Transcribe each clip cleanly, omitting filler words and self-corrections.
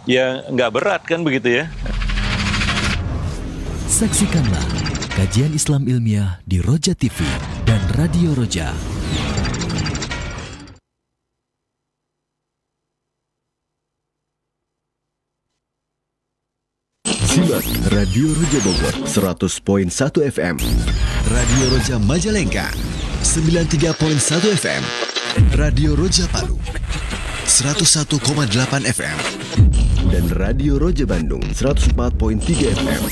ya nggak berat kan begitu ya. Saksikanlah kajian Islam ilmiah di Roja TV dan Radio Roja. Simak Radio Roja Bogor 100.1 FM, Radio Roja Majalengka 93.1 FM, Radio Roja Palu 101,8 FM, dan Radio Roja Bandung 104.3 FM.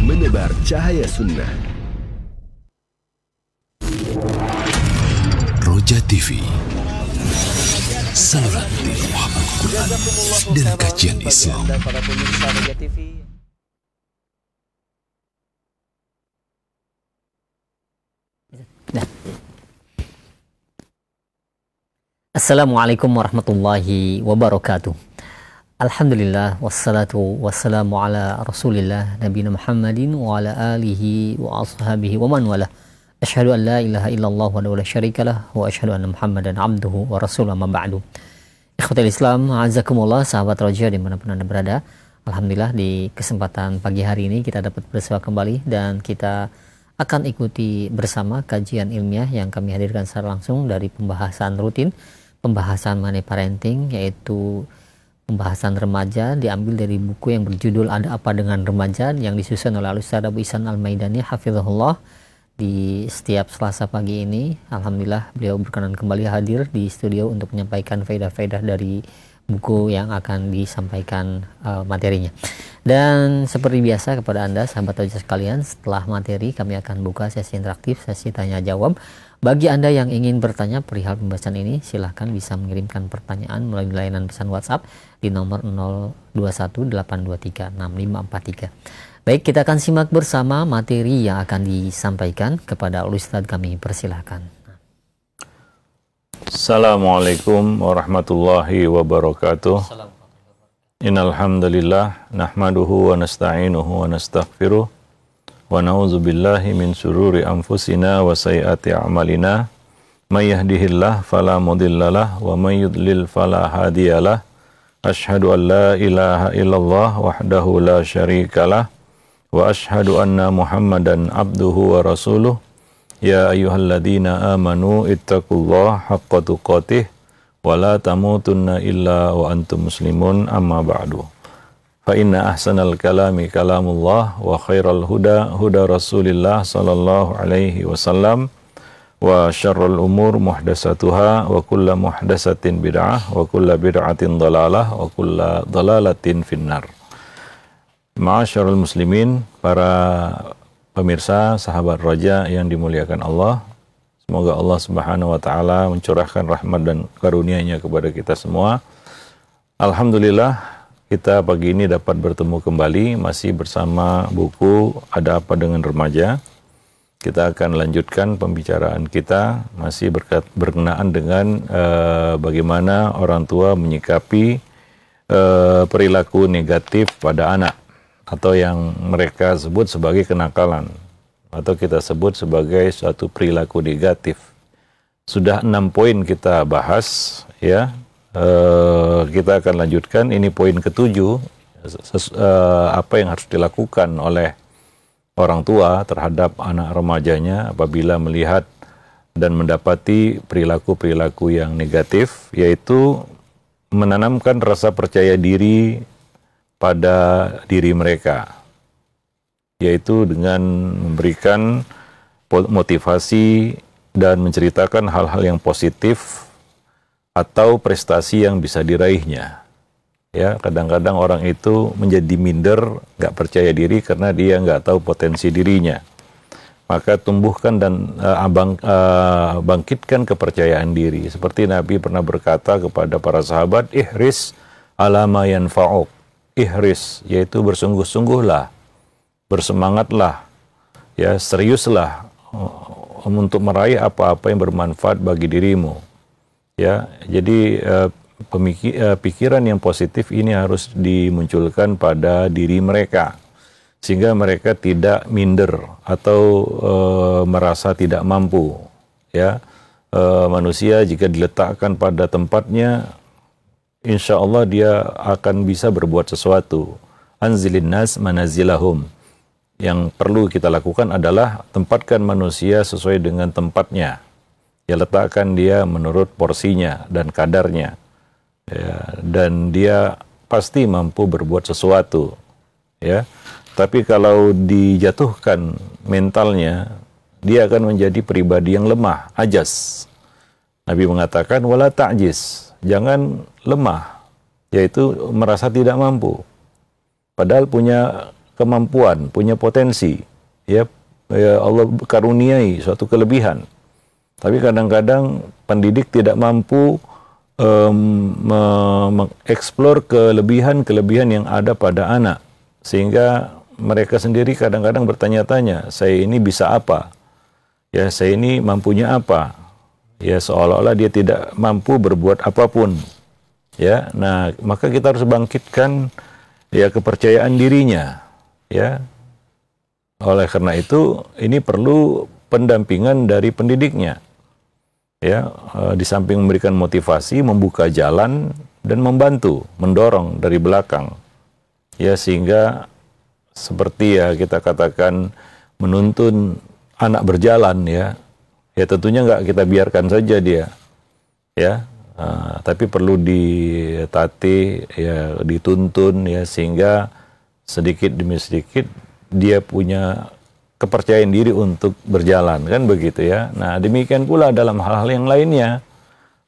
Menebar cahaya sunnah. Roja TV, saluran tilawah Al-Quran dan kajian Islam. Assalamualaikum warahmatullahi wabarakatuh. Alhamdulillah wassalatu wassalamu ala Rasulillah nabiyina Muhammadin wa ala alihi wa ashabihi wa man wala. Asyhadu an la ilaha illallah wa la syarikalah wa asyhadu anna Muhammadan abduhu wa rasuluhu amma ba'du. Ikhwatul Islam, azakumullah, sahabat Roja dimanapun Anda berada. Alhamdulillah di kesempatan pagi hari ini kita dapat bersua kembali dan kita akan ikuti bersama kajian ilmiah yang kami hadirkan secara langsung dari pembahasan rutin, pembahasan mengenai parenting, yaitu pembahasan remaja diambil dari buku yang berjudul Ada Apa Dengan Remaja yang disusun oleh Al-Ustaz Abu Ihsan Al-Maidani hafizahullah. Di setiap Selasa pagi ini, alhamdulillah beliau berkenan kembali hadir di studio untuk menyampaikan faedah-faedah dari buku yang akan disampaikan materinya. Dan seperti biasa kepada Anda sahabat Roja sekalian, setelah materi kami akan buka sesi interaktif, sesi tanya jawab. Bagi Anda yang ingin bertanya perihal pembahasan ini, silahkan bisa mengirimkan pertanyaan melalui layanan pesan WhatsApp di nomor 0218236543. Baik, kita akan simak bersama materi yang akan disampaikan kepada Ustadz, kami persilahkan. Assalamualaikum warahmatullahi wabarakatuh. Innal hamdalillah nahmaduhu wa nasta'inuhu wa nastaghfiruh wa na'udzu billahi min syururi anfusina wa sayyiati a'malina. May yahdihillahu fala mudhillalah wa may yudlil fala hadiyalah. Asyhadu an la ilaha illallah wahdahu la syarikalah wa asyhadu anna Muhammadan abduhu wa rasuluh. Ya ayyuhalladzina amanu ittaqullaha haqqa tuqatih wa la tamutunna illa wa antum muslimun, amma ba'du. Fa inna ahsanal kalami kalamullah wa khairal huda huda Rasulillah sallallahu alaihi wasallam wa syarrul umur muhdatsatuha wa kullu muhdatsatin bid'ah wa kullu bid'atin dhalalah wa kullu dhalalatin finnar. Ma'asyarul muslimin, para pemirsa sahabat Roja yang dimuliakan Allah, semoga Allah Subhanahu wa taala mencurahkan rahmat dan karunia-Nya kepada kita semua. Alhamdulillah, kita pagi ini dapat bertemu kembali masih bersama buku Ada Apa Dengan Remaja. Kita akan lanjutkan pembicaraan kita masih berkenaan dengan bagaimana orang tua menyikapi perilaku negatif pada anak, atau yang mereka sebut sebagai kenakalan, atau kita sebut sebagai suatu perilaku negatif. Sudah 6 poin kita bahas, ya. Kita akan lanjutkan, ini poin ke-7, apa yang harus dilakukan oleh orang tua terhadap anak remajanya apabila melihat dan mendapati perilaku-perilaku yang negatif, yaitu menanamkan rasa percaya diri pada diri mereka, yaitu dengan memberikan motivasi dan menceritakan hal-hal yang positif atau prestasi yang bisa diraihnya. Ya, kadang-kadang orang itu menjadi minder, nggak percaya diri karena dia nggak tahu potensi dirinya. Maka tumbuhkan dan bangkitkan kepercayaan diri. Seperti Nabi pernah berkata kepada para sahabat, ihris ala ma yanfa'uk. Ihris, yaitu bersungguh-sungguhlah, bersemangatlah, ya, seriuslah untuk meraih apa-apa yang bermanfaat bagi dirimu. Ya, jadi pikiran yang positif ini harus dimunculkan pada diri mereka, sehingga mereka tidak minder atau merasa tidak mampu, ya, manusia jika diletakkan pada tempatnya, insya Allah dia akan bisa berbuat sesuatu. Anzilin nas manazilahum. Yang perlu kita lakukan adalah tempatkan manusia sesuai dengan tempatnya. Ya, letakkan dia menurut porsinya dan kadarnya. Ya, dan dia pasti mampu berbuat sesuatu. Ya, tapi kalau dijatuhkan mentalnya, dia akan menjadi pribadi yang lemah, ajas. Nabi mengatakan wala ta'jiz, jangan lemah, yaitu merasa tidak mampu. Padahal punya kemampuan, punya potensi, ya Allah karuniai suatu kelebihan. Tapi kadang-kadang pendidik tidak mampu mengeksplor kelebihan-kelebihan yang ada pada anak, sehingga mereka sendiri kadang-kadang bertanya-tanya, saya ini bisa apa? Ya, saya ini mampunya apa? Ya, seolah-olah dia tidak mampu berbuat apapun. Ya, nah maka kita harus bangkitkan ya kepercayaan dirinya. Ya, oleh karena itu ini perlu pendampingan dari pendidiknya. Ya, di samping memberikan motivasi, membuka jalan dan membantu, mendorong dari belakang. Ya, sehingga seperti ya kita katakan menuntun anak berjalan, ya tentunya nggak kita biarkan saja dia, ya, tapi perlu ditatih, ya dituntun, ya sehingga sedikit demi sedikit dia punya kepercayaan diri untuk berjalan, kan begitu ya. Nah, demikian pula dalam hal-hal yang lainnya,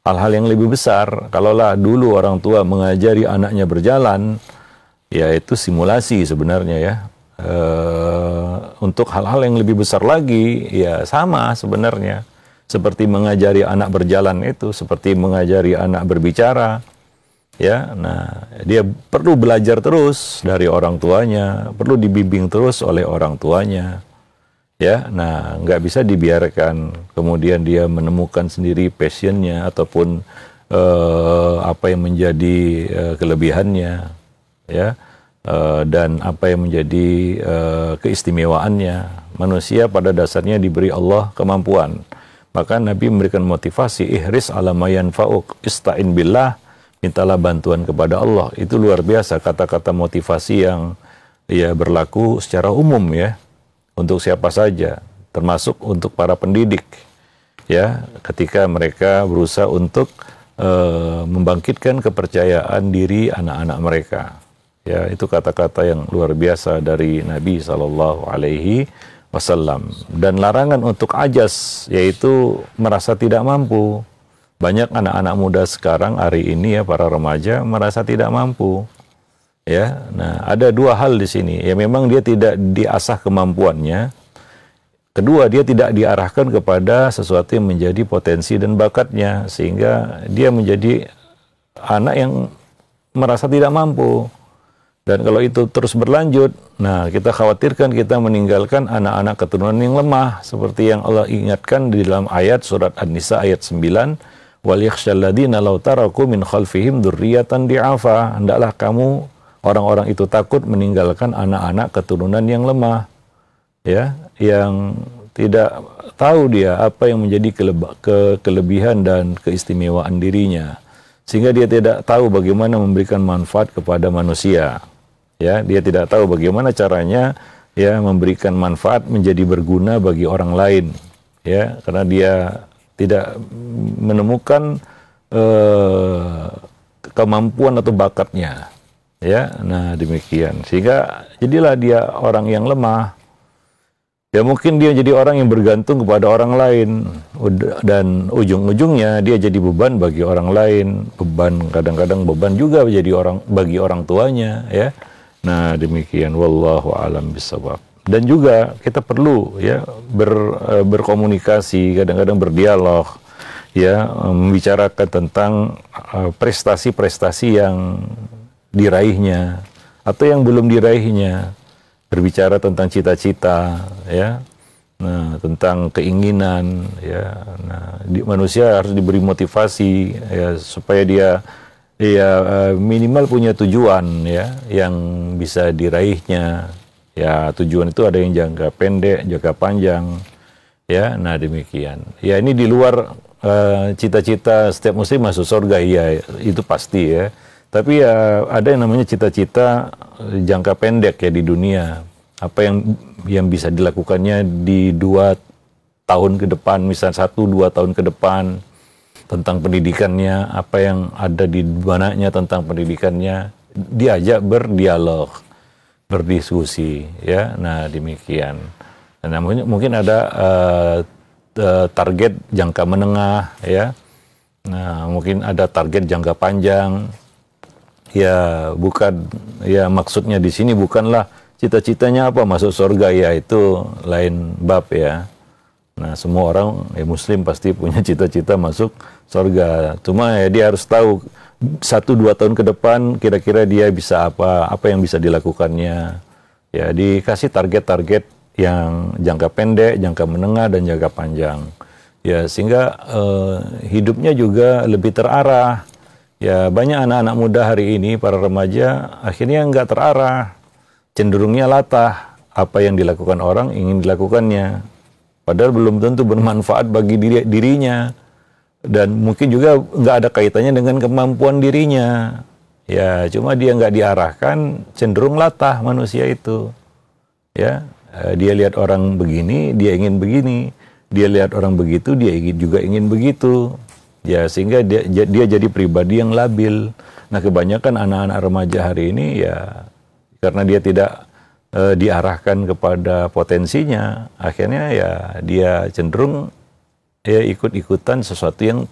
hal-hal yang lebih besar. Kalaulah dulu orang tua mengajari anaknya berjalan, ya itu simulasi sebenarnya ya. Untuk hal-hal yang lebih besar lagi, ya sama sebenarnya. Seperti mengajari anak berjalan itu, seperti mengajari anak berbicara. Ya, nah dia perlu belajar terus dari orang tuanya, perlu dibimbing terus oleh orang tuanya. Ya, nah nggak bisa dibiarkan kemudian dia menemukan sendiri passionnya ataupun apa yang menjadi kelebihannya, ya, dan apa yang menjadi keistimewaannya. Manusia pada dasarnya diberi Allah kemampuan. Maka Nabi memberikan motivasi, ihris ala ma yanfa'uk, ista'in billah, mintalah bantuan kepada Allah. Itu luar biasa kata-kata motivasi yang ya berlaku secara umum ya, untuk siapa saja, termasuk untuk para pendidik ya, ketika mereka berusaha untuk membangkitkan kepercayaan diri anak-anak mereka. Ya, itu kata-kata yang luar biasa dari Nabi SAW. Dan larangan untuk ajas, yaitu merasa tidak mampu. Banyak anak-anak muda sekarang hari ini ya, para remaja merasa tidak mampu. Ya, nah ada dua hal di sini. Ya, memang dia tidak diasah kemampuannya. Kedua, dia tidak diarahkan kepada sesuatu yang menjadi potensi dan bakatnya, sehingga dia menjadi anak yang merasa tidak mampu. Dan kalau itu terus berlanjut, nah kita khawatirkan kita meninggalkan anak-anak keturunan yang lemah, seperti yang Allah ingatkan di dalam ayat surat An-Nisa ayat 9, wal yakhshal ladzina law taraku min khalfihim dzurriyyatan di'afa. Hendaklah kamu orang-orang itu takut meninggalkan anak-anak keturunan yang lemah, ya, yang tidak tahu dia apa yang menjadi kelebihan dan keistimewaan dirinya, sehingga dia tidak tahu bagaimana memberikan manfaat kepada manusia. Ya, dia tidak tahu bagaimana caranya ya memberikan manfaat menjadi berguna bagi orang lain. Ya, karena dia tidak menemukan kemampuan atau bakatnya. Ya, nah demikian. Sehingga jadilah dia orang yang lemah. Ya, mungkin dia jadi orang yang bergantung kepada orang lain, dan ujung-ujungnya dia jadi beban bagi orang lain. Beban, kadang-kadang beban juga bagi orang tuanya, ya. Nah, demikian, wallahu a'lam bishawab. Dan juga kita perlu ya berkomunikasi, kadang-kadang berdialog, ya, membicarakan tentang prestasi-prestasi yang diraihnya atau yang belum diraihnya, berbicara tentang cita-cita, ya, nah, tentang keinginan, ya. Nah, manusia harus diberi motivasi ya, supaya dia minimal punya tujuan ya yang bisa diraihnya. Ya, tujuan itu ada yang jangka pendek, jangka panjang. Ya, nah demikian. Ya, ini di luar cita-cita setiap muslim masuk surga, iya itu pasti ya. Tapi ya ada yang namanya cita-cita jangka pendek ya di dunia. Apa yang bisa dilakukannya di 2 tahun ke depan, misalnya 1-2 tahun ke depan, tentang pendidikannya, apa yang ada di benaknya tentang pendidikannya, diajak berdialog, berdiskusi, ya. Nah demikian. Nah, mungkin ada target jangka menengah, ya. Nah mungkin ada target jangka panjang. Ya bukan, ya maksudnya di sini bukanlah cita-citanya apa masuk surga, ya itu lain bab ya. Nah semua orang muslim pasti punya cita-cita masuk surga. Cuma ya dia harus tahu 1-2 tahun ke depan kira-kira dia bisa apa yang bisa dilakukannya. Ya dikasih target-target yang jangka pendek, jangka menengah dan jangka panjang. Ya sehingga hidupnya juga lebih terarah. Ya banyak anak-anak muda hari ini, para remaja akhirnya nggak terarah, cenderungnya latah. Apa yang dilakukan orang ingin dilakukannya, padahal belum tentu bermanfaat bagi dirinya, dan mungkin juga nggak ada kaitannya dengan kemampuan dirinya. Ya cuma dia nggak diarahkan, cenderung latah manusia itu. Ya dia lihat orang begini, dia ingin begini. Dia lihat orang begitu, dia juga ingin begitu. Ya sehingga dia jadi pribadi yang labil. Nah kebanyakan anak-anak remaja hari ini ya karena dia tidak diarahkan kepada potensinya, akhirnya ya dia cenderung ya ikut-ikutan sesuatu yang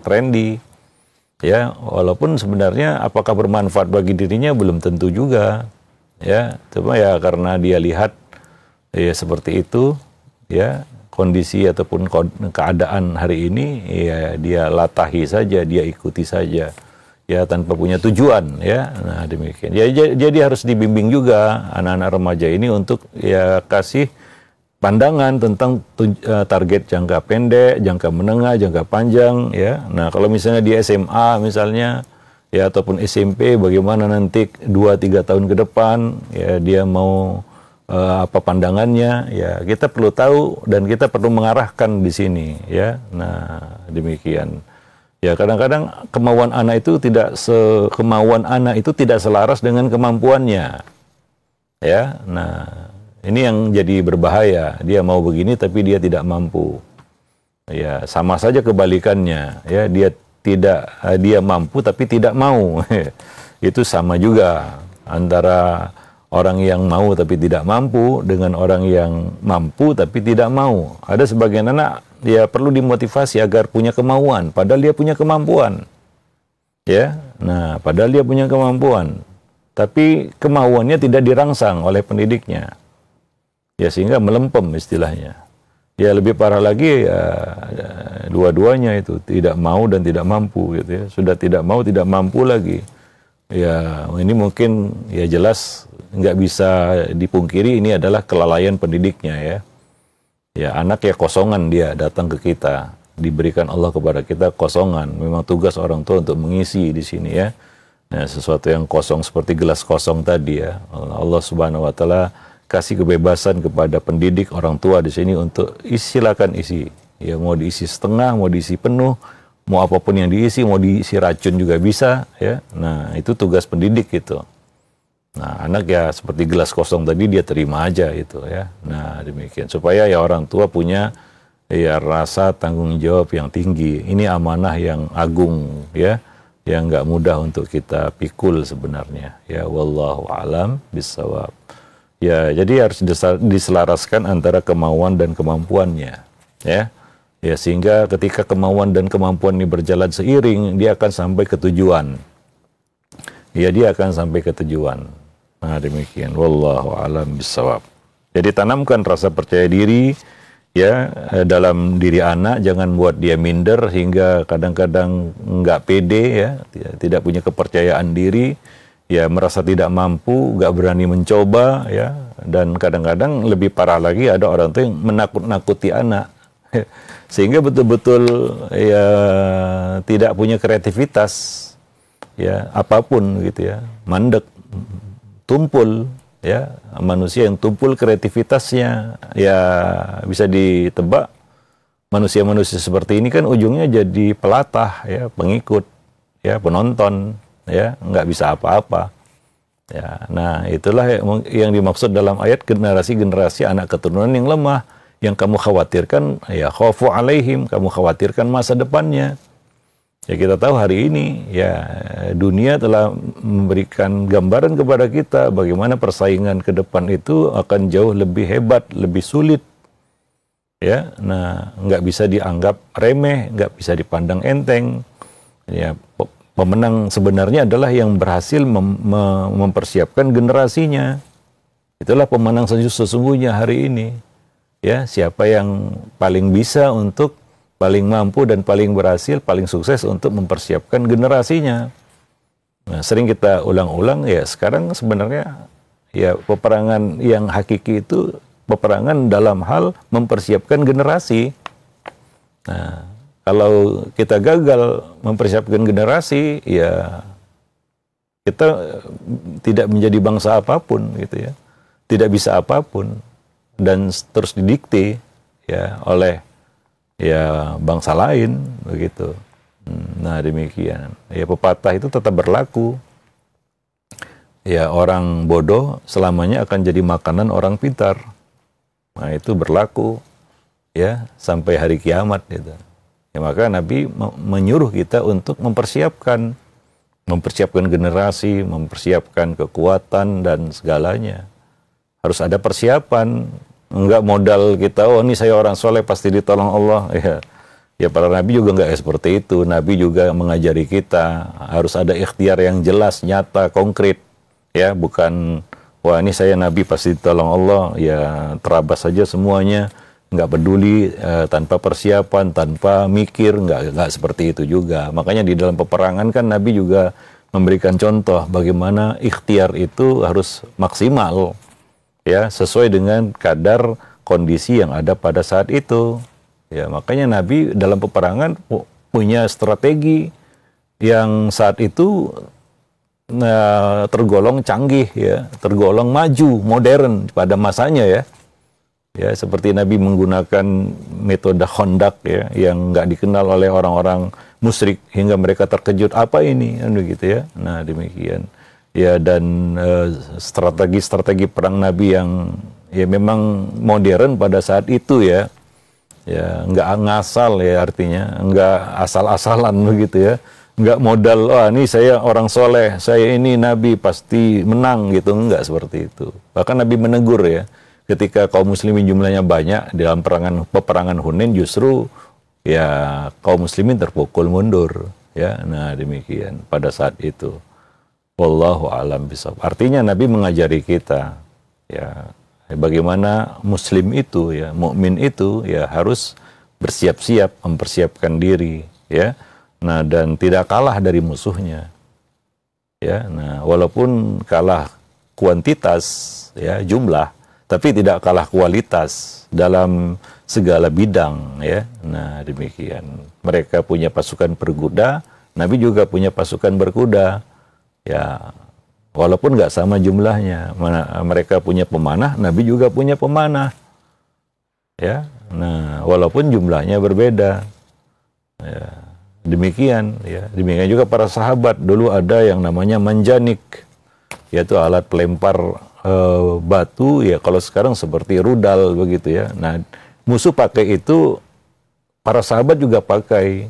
trendy. Ya walaupun sebenarnya apakah bermanfaat bagi dirinya belum tentu juga. Ya cuma ya karena dia lihat ya seperti itu, ya kondisi ataupun keadaan hari ini, ya dia latahi saja, dia ikuti saja, ya tanpa punya tujuan, ya. Nah demikian. Ya, jadi harus dibimbing juga anak-anak remaja ini untuk ya kasih pandangan tentang target jangka pendek, jangka menengah, jangka panjang, ya. Nah kalau misalnya di SMA misalnya, ya ataupun SMP, bagaimana nanti 2-3 tahun ke depan, ya dia mau apa pandangannya, ya kita perlu tahu dan kita perlu mengarahkan di sini, ya. Nah demikian. Ya kadang-kadang kemauan anak itu tidak selaras dengan kemampuannya, ya. Nah ini yang jadi berbahaya. Dia mau begini tapi dia tidak mampu. Ya sama saja kebalikannya, ya dia mampu tapi tidak mau. Itu sama juga antara orang yang mau tapi tidak mampu dengan orang yang mampu tapi tidak mau. Ada sebagian anak dia perlu dimotivasi agar punya kemauan, padahal dia punya kemampuan. Ya, nah padahal dia punya kemampuan, tapi kemauannya tidak dirangsang oleh pendidiknya. Ya sehingga melempem istilahnya. Ya lebih parah lagi ya dua-duanya itu tidak mau dan tidak mampu gitu ya. Sudah tidak mau tidak mampu lagi. Ya ini mungkin ya jelas nggak bisa dipungkiri ini adalah kelalaian pendidiknya ya. Ya anak ya kosongan dia datang ke kita, diberikan Allah kepada kita kosongan. Memang tugas orang tua untuk mengisi di sini ya. Nah sesuatu yang kosong seperti gelas kosong tadi ya. Allah Subhanahu Wa Taala kasih kebebasan kepada pendidik orang tua di sini untuk silakan isi. Ya mau diisi setengah, mau diisi penuh, mau apapun yang diisi, mau diisi racun juga bisa ya. Nah itu tugas pendidik gitu. Nah anak ya seperti gelas kosong tadi dia terima aja itu ya. Nah demikian supaya ya orang tua punya ya rasa tanggung jawab yang tinggi. Ini amanah yang agung ya, yang nggak mudah untuk kita pikul sebenarnya ya. Wallahu a'lam bishawab. Ya jadi harus diselaraskan antara kemauan dan kemampuannya ya. Ya sehingga ketika kemauan dan kemampuan ini berjalan seiring, dia akan sampai ke tujuan. Ya dia akan sampai ke tujuan. Nah demikian. Wallahu a'lam bishawab. Jadi tanamkan rasa percaya diri ya dalam diri anak, jangan buat dia minder hingga kadang-kadang nggak pede ya, tidak punya kepercayaan diri, ya merasa tidak mampu, nggak berani mencoba ya, dan kadang-kadang lebih parah lagi ada orang tua yang menakut-nakuti anak. Sehingga betul-betul ya tidak punya kreativitas ya apapun gitu ya, mandek, tumpul ya, manusia yang tumpul kreativitasnya ya bisa ditebak manusia-manusia seperti ini kan ujungnya jadi pelatah, ya, pengikut, ya, penonton, ya, nggak bisa apa-apa. Ya, nah itulah yang dimaksud dalam ayat generasi-generasi anak keturunan yang lemah, yang kamu khawatirkan, ya khaufu alaihim, kamu khawatirkan masa depannya. Ya kita tahu hari ini, ya dunia telah memberikan gambaran kepada kita bagaimana persaingan ke depan itu akan jauh lebih hebat, lebih sulit. Ya, nah nggak bisa dianggap remeh, nggak bisa dipandang enteng. Ya, pemenang sebenarnya adalah yang berhasil mempersiapkan generasinya. Itulah pemenang sesungguhnya hari ini. Ya, siapa yang paling bisa untuk, paling mampu dan paling berhasil, paling sukses untuk mempersiapkan generasinya. Nah, sering kita ulang-ulang, ya sekarang sebenarnya ya peperangan yang hakiki itu peperangan dalam hal mempersiapkan generasi. Nah, kalau kita gagal mempersiapkan generasi, ya kita tidak menjadi bangsa apapun, gitu ya, tidak bisa apapun, dan terus didikte ya oleh ya bangsa lain, begitu. Nah demikian. Ya pepatah itu tetap berlaku. Ya orang bodoh selamanya akan jadi makanan orang pintar. Nah itu berlaku ya sampai hari kiamat gitu. Ya, maka Nabi menyuruh kita untuk mempersiapkan generasi, mempersiapkan kekuatan dan segalanya. Harus ada persiapan, enggak modal kita, oh ini saya orang soleh pasti ditolong Allah. Ya para Nabi juga enggak seperti itu. Nabi juga mengajari kita harus ada ikhtiar yang jelas, nyata, konkret. Ya bukan, wah ini saya Nabi pasti ditolong Allah, ya terabas saja semuanya. Nggak peduli, tanpa persiapan, tanpa mikir, nggak seperti itu juga. Makanya di dalam peperangan kan Nabi juga memberikan contoh bagaimana ikhtiar itu harus maksimal, ya sesuai dengan kadar kondisi yang ada pada saat itu. Ya makanya Nabi dalam peperangan punya strategi yang saat itu tergolong canggih, ya tergolong maju, modern pada masanya ya. Ya, seperti Nabi menggunakan metode Khandaq ya, yang nggak dikenal oleh orang-orang musyrik hingga mereka terkejut, apa ini, kan begitu ya. Nah demikian. Ya dan strategi-strategi perang Nabi yang ya memang modern pada saat itu ya. Ya nggak ngasal ya artinya, nggak asal-asalan begitu ya. Nggak modal, wah ini saya orang soleh, saya ini Nabi pasti menang gitu, nggak seperti itu. Bahkan Nabi menegur ya. Ketika kaum muslimin jumlahnya banyak dalam peperangan Hunain, justru ya kaum muslimin terpukul mundur ya. Nah demikian pada saat itu. Wallahu a'lam bishawab. Artinya Nabi mengajari kita ya bagaimana muslim itu ya, mukmin itu ya harus bersiap-siap, mempersiapkan diri ya. Nah dan tidak kalah dari musuhnya. Ya, nah walaupun kalah kuantitas ya jumlah, tapi tidak kalah kualitas dalam segala bidang ya. Nah demikian. Mereka punya pasukan berkuda, Nabi juga punya pasukan berkuda. Ya walaupun nggak sama jumlahnya. Mereka punya pemanah, Nabi juga punya pemanah. Ya. Nah walaupun jumlahnya berbeda. Ya, demikian ya. Demikian juga para sahabat, dulu ada yang namanya manjanik, yaitu alat pelempar batu ya, kalau sekarang seperti rudal begitu ya. Nah musuh pakai itu, para sahabat juga pakai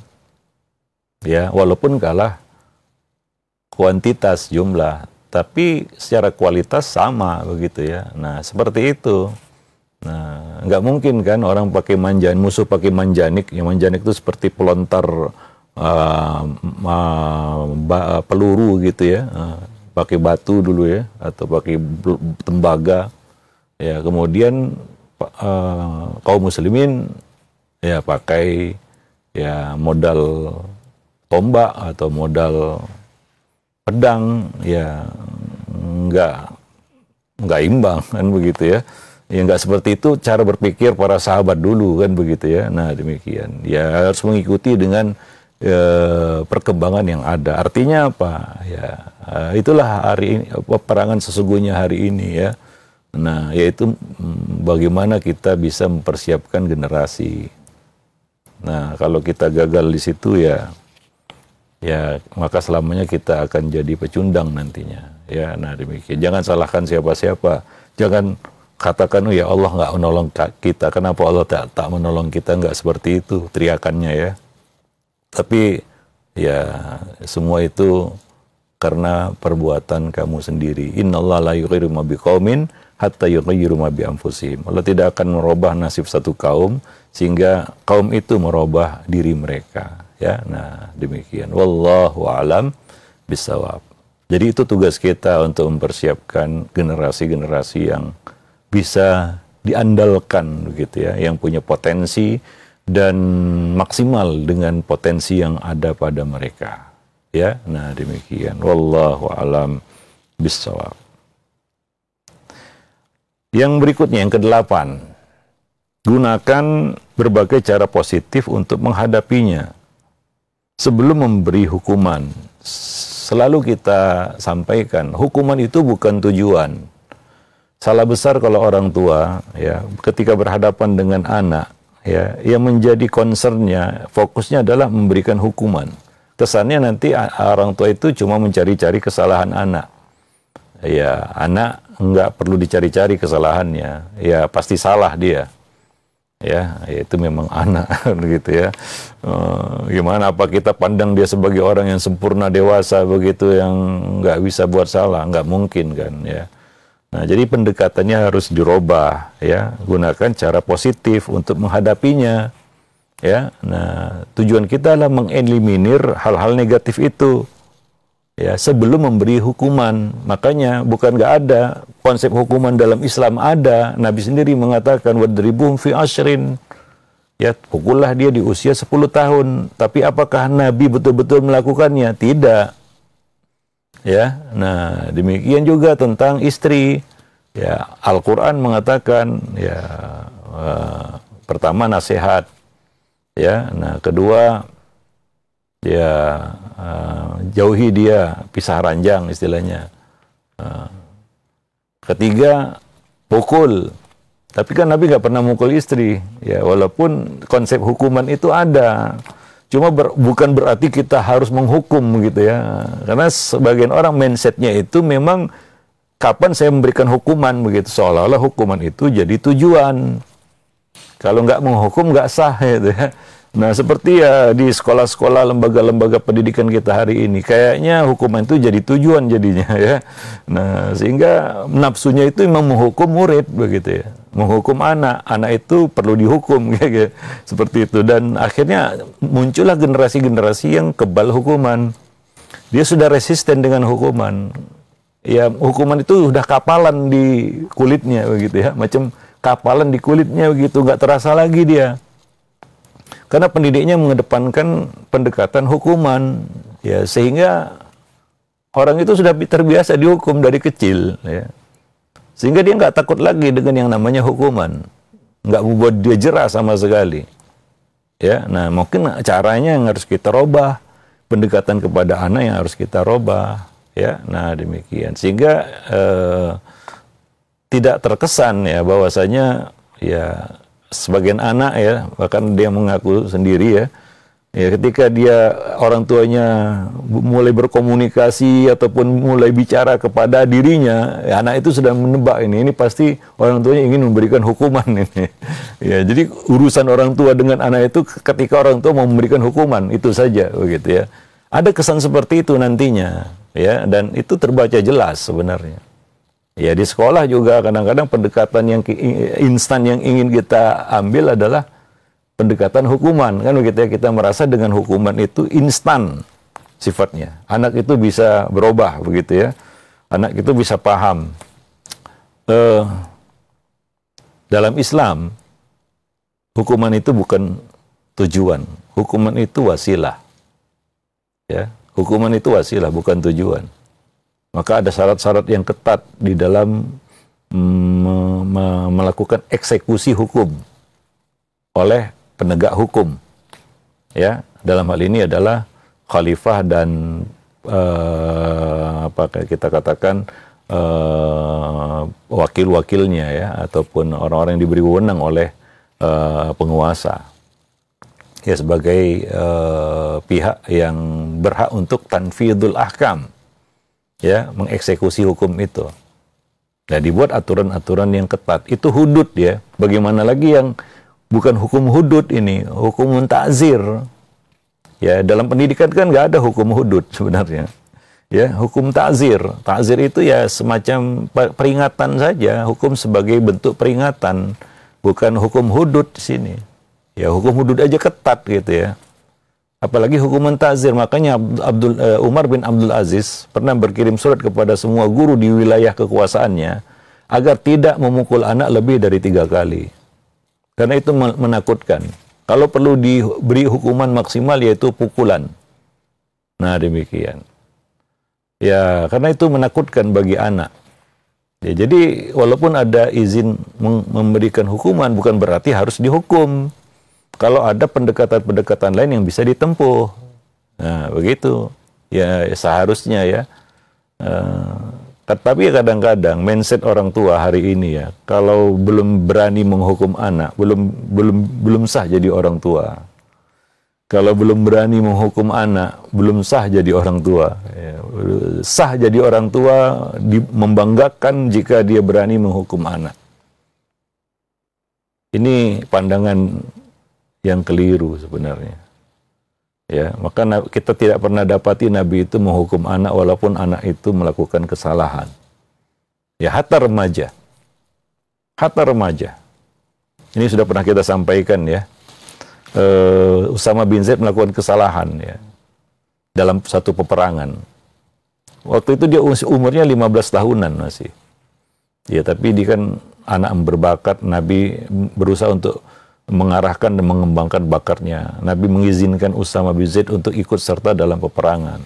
ya, walaupun kalah kuantitas jumlah, tapi secara kualitas sama begitu ya. Nah seperti itu. Nah nggak mungkin kan orang pakai musuh pakai manjanik. Yang manjanik itu seperti pelontar peluru gitu ya. Pakai batu dulu ya, atau pakai tembaga ya. Kemudian kaum muslimin ya pakai ya modal tombak atau modal pedang ya, nggak imbang kan begitu ya. Ya nggak seperti itu cara berpikir para sahabat dulu kan begitu ya. Nah demikian ya, harus mengikuti dengan perkembangan yang ada. Artinya apa ya, itulah hari ini peperangan sesungguhnya hari ini ya. Nah yaitu bagaimana kita bisa mempersiapkan generasi Nah, kalau kita gagal di situ ya maka selamanya kita akan jadi pecundang nantinya. Ya, nah demikian. Jangan salahkan siapa-siapa. Jangan katakan, oh ya Allah nggak menolong kita. Kenapa Allah tak menolong kita? Nggak seperti itu teriakannya ya. Tapi ya semua itu karena perbuatan kamu sendiri. Innallaha la yughayyiru ma biqaumin hatta yughayyiru ma bi anfusihim. Allah tidak akan merubah nasib satu kaum sehingga kaum itu merubah diri mereka. Ya, nah demikian. Wallahu a'lam bishawab. Jadi itu tugas kita untuk mempersiapkan generasi-generasi yang bisa diandalkan begitu ya, yang punya potensi dan maksimal dengan potensi yang ada pada mereka. Ya, nah demikian. Wallahu a'lam bishawab. Yang berikutnya, yang ke-8. Gunakan berbagai cara positif untuk menghadapinya. Sebelum memberi hukuman, selalu kita sampaikan, hukuman itu bukan tujuan. Salah besar kalau orang tua ya ketika berhadapan dengan anak ya yang menjadi concernnya, fokusnya adalah memberikan hukuman. Kesannya nanti orang tua itu cuma mencari-cari kesalahan anak. Ya, anak nggak perlu dicari-cari kesalahannya. Ya, pasti salah dia. Ya, itu memang anak begitu ya. Gimana apa kita pandang dia sebagai orang yang sempurna dewasa begitu yang nggak bisa buat salah, nggak mungkin kan ya. Nah, jadi pendekatannya harus dirubah ya, gunakan cara positif untuk menghadapinya ya. Nah, tujuan kita adalah mengeliminir hal-hal negatif itu. Ya, sebelum memberi hukuman. Makanya bukan nggak ada konsep hukuman dalam Islam, ada. Nabi sendiri mengatakan wadribuhum fi asyrin. Ya, pukullah dia di usia 10 tahun. Tapi apakah Nabi betul-betul melakukannya? Tidak. Ya, nah demikian juga tentang istri. Ya, Al-Qur'an mengatakan ya pertama nasihat. Ya, nah kedua ya jauhi dia, pisah ranjang istilahnya. Ketiga, pukul. Tapi kan Nabi nggak pernah mukul istri, ya walaupun konsep hukuman itu ada. Cuma bukan berarti kita harus menghukum gitu ya. Karena sebagian orang mindsetnya itu memang kapan saya memberikan hukuman begitu, seolah-olah hukuman itu jadi tujuan. Kalau nggak menghukum nggak sah gitu ya. Nah, seperti ya di sekolah-sekolah, lembaga-lembaga pendidikan kita hari ini, kayaknya hukuman itu jadi tujuan jadinya ya. Nah, sehingga nafsunya itu memang menghukum murid begitu ya. Menghukum anak itu perlu dihukum gitu. Seperti itu, dan akhirnya muncullah generasi-generasi yang kebal hukuman. Dia sudah resisten dengan hukuman. Ya, hukuman itu udah kapalan di kulitnya begitu ya. Macam kapalan di kulitnya begitu, nggak terasa lagi dia. Karena pendidiknya mengedepankan pendekatan hukuman, ya sehingga orang itu sudah terbiasa dihukum dari kecil, ya. Sehingga dia nggak takut lagi dengan yang namanya hukuman, nggak membuat dia jerah sama sekali. Ya, nah mungkin caranya yang harus kita robah, pendekatan kepada anak yang harus kita robah, ya. Nah demikian, sehingga tidak terkesan ya bahwasanya ya sebagian anak ya, bahkan dia mengaku sendiri ya, ketika dia orang tuanya mulai berkomunikasi ataupun mulai bicara kepada dirinya, ya, anak itu sudah menebak ini pasti orang tuanya ingin memberikan hukuman ini. Ya, jadi urusan orang tua dengan anak itu ketika orang tua mau memberikan hukuman itu saja begitu ya. Ada kesan seperti itu nantinya ya, dan itu terbaca jelas sebenarnya. Ya, di sekolah juga kadang-kadang pendekatan yang instan yang ingin kita ambil adalah pendekatan hukuman, kan begitu ya. Kita merasa dengan hukuman itu instan sifatnya. Anak itu bisa berubah begitu ya. Anak itu bisa paham. Dalam Islam, hukuman itu bukan tujuan. Hukuman itu wasilah. Ya, hukuman itu wasilah, bukan tujuan. Maka ada syarat-syarat yang ketat di dalam melakukan eksekusi hukum oleh penegak hukum. Ya, dalam hal ini adalah khalifah dan apa kita katakan wakil-wakilnya ya, ataupun orang-orang yang diberi wewenang oleh penguasa. ya sebagai pihak yang berhak untuk tanfidul ahkam, ya, mengeksekusi hukum itu. Nah, dibuat aturan-aturan yang ketat. Itu hudud ya. Bagaimana lagi yang bukan hukum hudud ini, hukum ta'zir. Ya, dalam pendidikan kan nggak ada hukum hudud sebenarnya. Ya, hukum ta'zir. Ta'zir itu ya semacam peringatan saja, hukum sebagai bentuk peringatan, bukan hukum hudud di sini. Ya, hukum hudud aja ketat gitu ya. Apalagi hukuman ta'zir. Makanya Umar bin Abdul Aziz pernah berkirim surat kepada semua guru di wilayah kekuasaannya agar tidak memukul anak lebih dari 3 kali. Karena itu menakutkan. Kalau perlu diberi hukuman maksimal yaitu pukulan. Nah, demikian. Ya, karena itu menakutkan bagi anak. Ya, jadi walaupun ada izin memberikan hukuman bukan berarti harus dihukum. Kalau ada pendekatan-pendekatan lain yang bisa ditempuh. Nah, begitu. Ya, seharusnya ya. Tapi kadang-kadang mindset orang tua hari ini ya, kalau belum berani menghukum anak, belum sah jadi orang tua. Kalau belum berani menghukum anak, belum sah jadi orang tua. Ya, sah jadi orang tua membanggakan jika dia berani menghukum anak. Ini pandangan yang keliru sebenarnya. Ya, maka kita tidak pernah dapati Nabi itu menghukum anak walaupun anak itu melakukan kesalahan. Ya, hatta remaja. Hatta remaja. Ini sudah pernah kita sampaikan ya. Usama bin Zaid melakukan kesalahan ya dalam satu peperangan. Waktu itu dia umurnya 15 tahunan masih. Ya, tapi dia kan anak berbakat. Nabi berusaha untuk mengarahkan dan mengembangkan bakatnya. Nabi mengizinkan Usama bin Zaid untuk ikut serta dalam peperangan.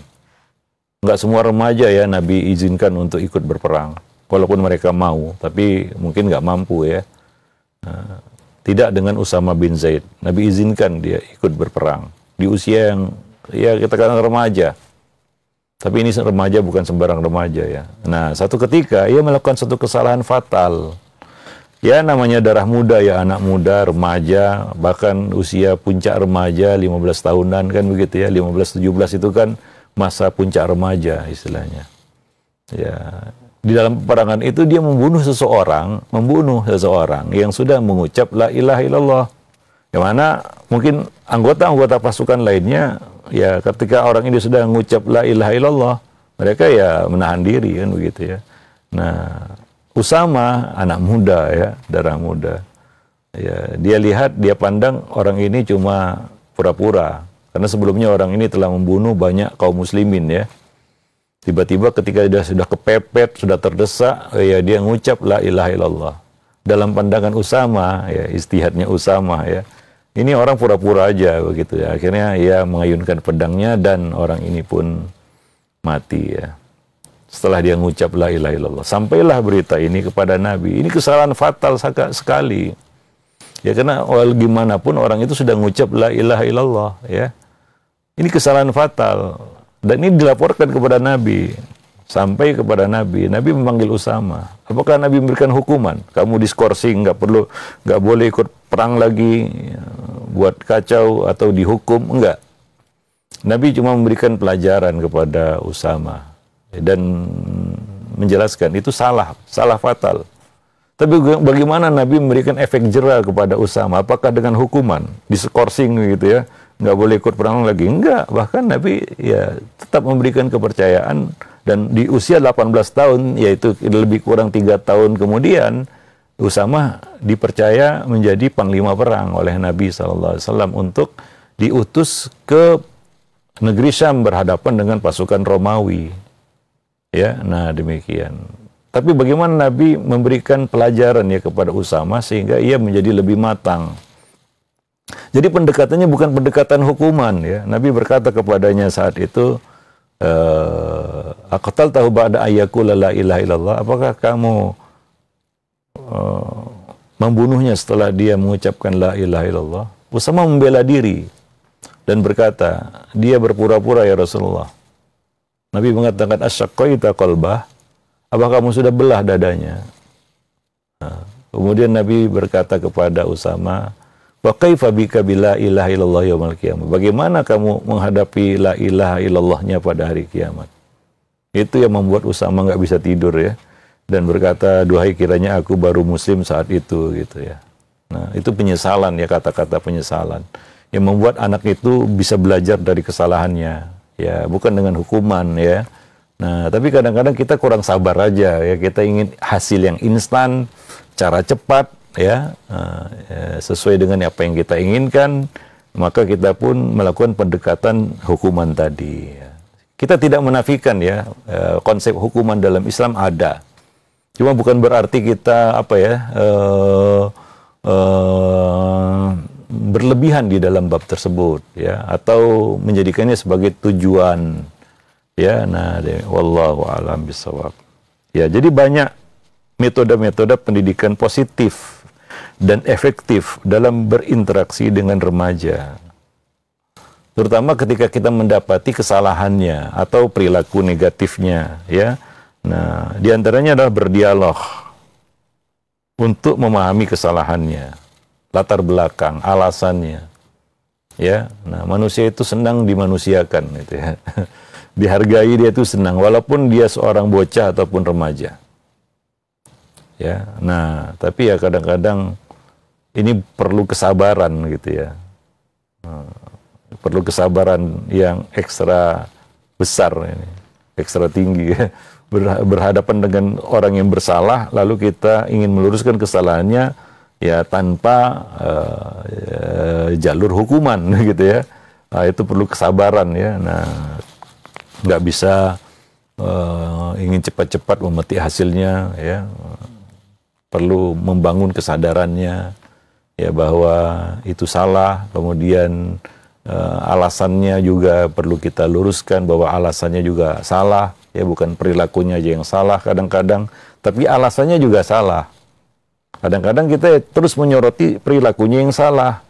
Enggak semua remaja ya Nabi izinkan untuk ikut berperang. Walaupun mereka mau, tapi mungkin nggak mampu ya. Tidak dengan Usama bin Zaid. Nabi izinkan dia ikut berperang. Di usia yang, ya kita katakan remaja. Tapi ini remaja bukan sembarang remaja ya. Nah, satu ketika ia melakukan satu kesalahan fatal. Ya, namanya darah muda ya, anak muda, remaja, bahkan usia puncak remaja 15 tahunan kan begitu ya, 15-17 itu kan masa puncak remaja istilahnya. Ya, di dalam peperangan itu dia membunuh seseorang yang sudah mengucap la ilaha illallah. Yang mana mungkin anggota-anggota pasukan lainnya ya ketika orang ini sudah mengucap la ilaha illallah, mereka ya menahan diri kan begitu ya. Nah, Usama anak muda ya, darah muda. Ya, dia lihat, dia pandang orang ini cuma pura-pura. Karena sebelumnya orang ini telah membunuh banyak kaum muslimin ya. Tiba-tiba ketika dia sudah kepepet, sudah terdesak, ya dia mengucap la ilaha illallah. Dalam pandangan Usama, ya istihadnya Usama ya. Ini orang pura-pura aja begitu ya. Akhirnya ia mengayunkan pedangnya dan orang ini pun mati ya. Setelah dia mengucap la ilaha illallah. Sampailah berita ini kepada Nabi. Ini kesalahan fatal sekali. Ya, karena gimana pun orang itu sudah mengucap la ilaha illallah ya. Ini kesalahan fatal. Dan ini dilaporkan kepada Nabi. Sampai kepada Nabi. Nabi memanggil Usama. Apakah Nabi memberikan hukuman? Kamu diskorsing, nggak boleh ikut perang lagi, buat kacau atau dihukum? Enggak. Nabi cuma memberikan pelajaran kepada Usama. Dan menjelaskan itu salah fatal. Tapi bagaimana Nabi memberikan efek jera kepada Usama? Apakah dengan hukuman, diskorsing gitu ya, nggak boleh ikut perang lagi? Enggak, bahkan Nabi ya tetap memberikan kepercayaan dan di usia 18 tahun, yaitu lebih kurang 3 tahun kemudian, Usama dipercaya menjadi panglima perang oleh Nabi SAW untuk diutus ke negeri Syam berhadapan dengan pasukan Romawi. Ya, nah demikian. Tapi bagaimana Nabi memberikan pelajaran ya kepada Usama sehingga ia menjadi lebih matang. Jadi pendekatannya bukan pendekatan hukuman ya. Nabi berkata kepadanya saat itu, aqtaltahu ba'da ayyakula la ilaha illallah. Apakah kamu membunuhnya setelah dia mengucapkan la ilaha illallah? Usama membela diri dan berkata, dia berpura-pura ya Rasulullah. Nabi mengatakan, asyaqaita qalbah, apakah kamu sudah belah dadanya? Nah, kemudian Nabi berkata kepada Usama, Wa kaifa bika bila ilaha illallah yaumil qiyamah. Bagaimana kamu menghadapi la ilaha illallahnya pada hari kiamat? Itu yang membuat Usama nggak bisa tidur ya. Dan berkata, duhai kiranya aku baru muslim saat itu gitu ya. Nah, itu penyesalan ya, kata-kata penyesalan. Yang membuat anak itu bisa belajar dari kesalahannya. Ya, bukan dengan hukuman ya. Nah, tapi kadang-kadang kita kurang sabar aja ya. Kita ingin hasil yang instan, cara cepat ya, sesuai dengan apa yang kita inginkan, maka kita pun melakukan pendekatan hukuman tadi. Kita tidak menafikan ya, konsep hukuman dalam Islam ada. Cuma bukan berarti kita berlebihan di dalam bab tersebut ya, atau menjadikannya sebagai tujuan ya. Nah, wallahu a'lam bishawab. Ya, jadi banyak metode-metode pendidikan positif dan efektif dalam berinteraksi dengan remaja. Terutama ketika kita mendapati kesalahannya atau perilaku negatifnya ya. Nah, diantaranya adalah berdialog untuk memahami kesalahannya, latar belakang, alasannya. Ya, nah manusia itu senang dimanusiakan, gitu ya. Dihargai dia itu senang, walaupun dia seorang bocah ataupun remaja. Ya, nah tapi ya kadang-kadang ini perlu kesabaran, gitu ya. Perlu kesabaran yang ekstra besar, ini, ekstra tinggi. Ya. Berhadapan dengan orang yang bersalah, lalu kita ingin meluruskan kesalahannya ya tanpa jalur hukuman gitu ya. Nah, itu perlu kesabaran ya. Nah, nggak bisa ingin cepat-cepat memetik hasilnya ya. Perlu membangun kesadarannya ya bahwa itu salah, kemudian alasannya juga perlu kita luruskan bahwa alasannya juga salah. Ya, bukan perilakunya aja yang salah kadang-kadang, tapi alasannya juga salah. Kadang-kadang kita terus menyoroti perilakunya yang salah.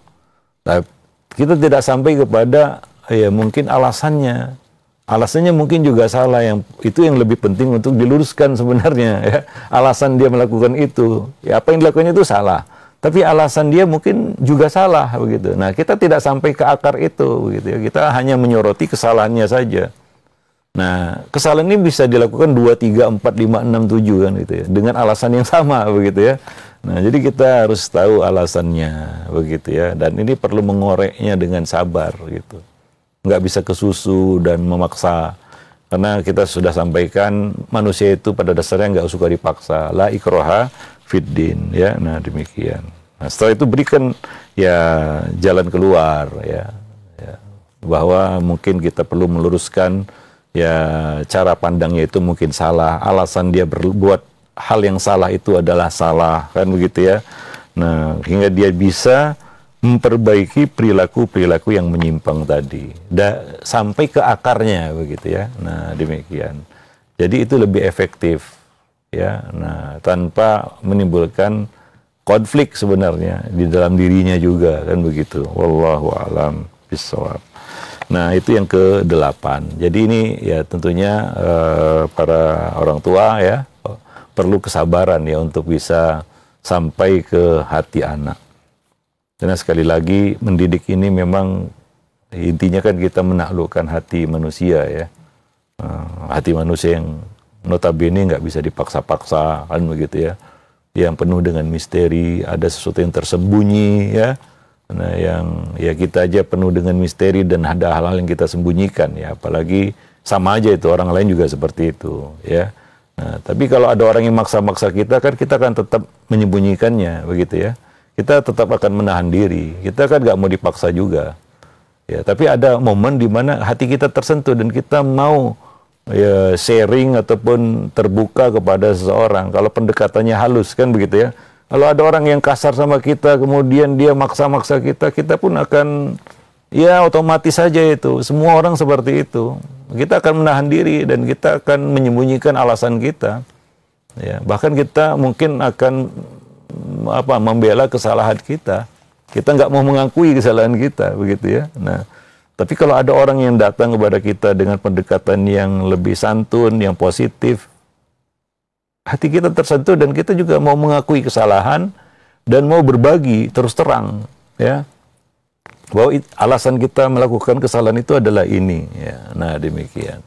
Nah, kita tidak sampai kepada ya mungkin alasannya. Alasannya mungkin juga salah, yang itu yang lebih penting untuk diluruskan sebenarnya ya. Alasan dia melakukan itu, ya apa yang dilakukannya itu salah. Tapi alasan dia mungkin juga salah begitu. Nah, kita tidak sampai ke akar itu begitu ya. Kita hanya menyoroti kesalahannya saja. Nah, kesalahan ini bisa dilakukan 2, 3, 4, 5, 6, 7 kan gitu ya, dengan alasan yang sama begitu ya. Nah, jadi kita harus tahu alasannya begitu ya, dan ini perlu mengoreknya dengan sabar gitu. Nggak bisa kesusu dan memaksa, karena kita sudah sampaikan manusia itu pada dasarnya nggak suka dipaksa. La ikroha fiddin ya. Nah, demikian. Nah, setelah itu berikan ya jalan keluar ya, bahwa mungkin kita perlu meluruskan ya cara pandangnya itu mungkin salah, alasan dia berbuat hal yang salah itu adalah salah, kan begitu ya. Nah, hingga dia bisa memperbaiki perilaku-perilaku yang menyimpang tadi, sampai ke akarnya begitu ya. Nah, demikian. Jadi itu lebih efektif ya. Nah, tanpa menimbulkan konflik sebenarnya di dalam dirinya juga, kan begitu. Wallahu a'lam bishawab. Nah, itu yang ke-8. Jadi ini ya tentunya para orang tua ya perlu kesabaran ya untuk bisa sampai ke hati anak. Karena sekali lagi mendidik ini memang intinya kan kita menaklukkan hati manusia ya. Hati manusia yang notabene nggak bisa dipaksa-paksa, kan begitu ya. Yang penuh dengan misteri, ada sesuatu yang tersembunyi ya. Nah, yang ya kita aja penuh dengan misteri dan ada hal-hal yang kita sembunyikan ya, apalagi sama aja itu orang lain juga seperti itu ya. Nah, tapi kalau ada orang yang maksa-maksa kita kan kita akan tetap menyembunyikannya begitu ya. Kita tetap akan menahan diri. Kita kan nggak mau dipaksa juga ya. Tapi ada momen di mana hati kita tersentuh dan kita mau ya sharing ataupun terbuka kepada seseorang. Kalau pendekatannya halus kan begitu ya. Kalau ada orang yang kasar sama kita, kemudian dia maksa-maksa kita, kita pun akan, ya otomatis saja itu. Semua orang seperti itu. Kita akan menahan diri dan kita akan menyembunyikan alasan kita. Ya, bahkan kita mungkin akan membela kesalahan kita. Kita nggak mau mengakui kesalahan kita, begitu ya. Nah, tapi kalau ada orang yang datang kepada kita dengan pendekatan yang lebih santun, yang positif, hati kita tersentuh dan kita juga mau mengakui kesalahan dan mau berbagi terus terang ya, bahwa alasan kita melakukan kesalahan itu adalah ini, ya. Nah, demikian.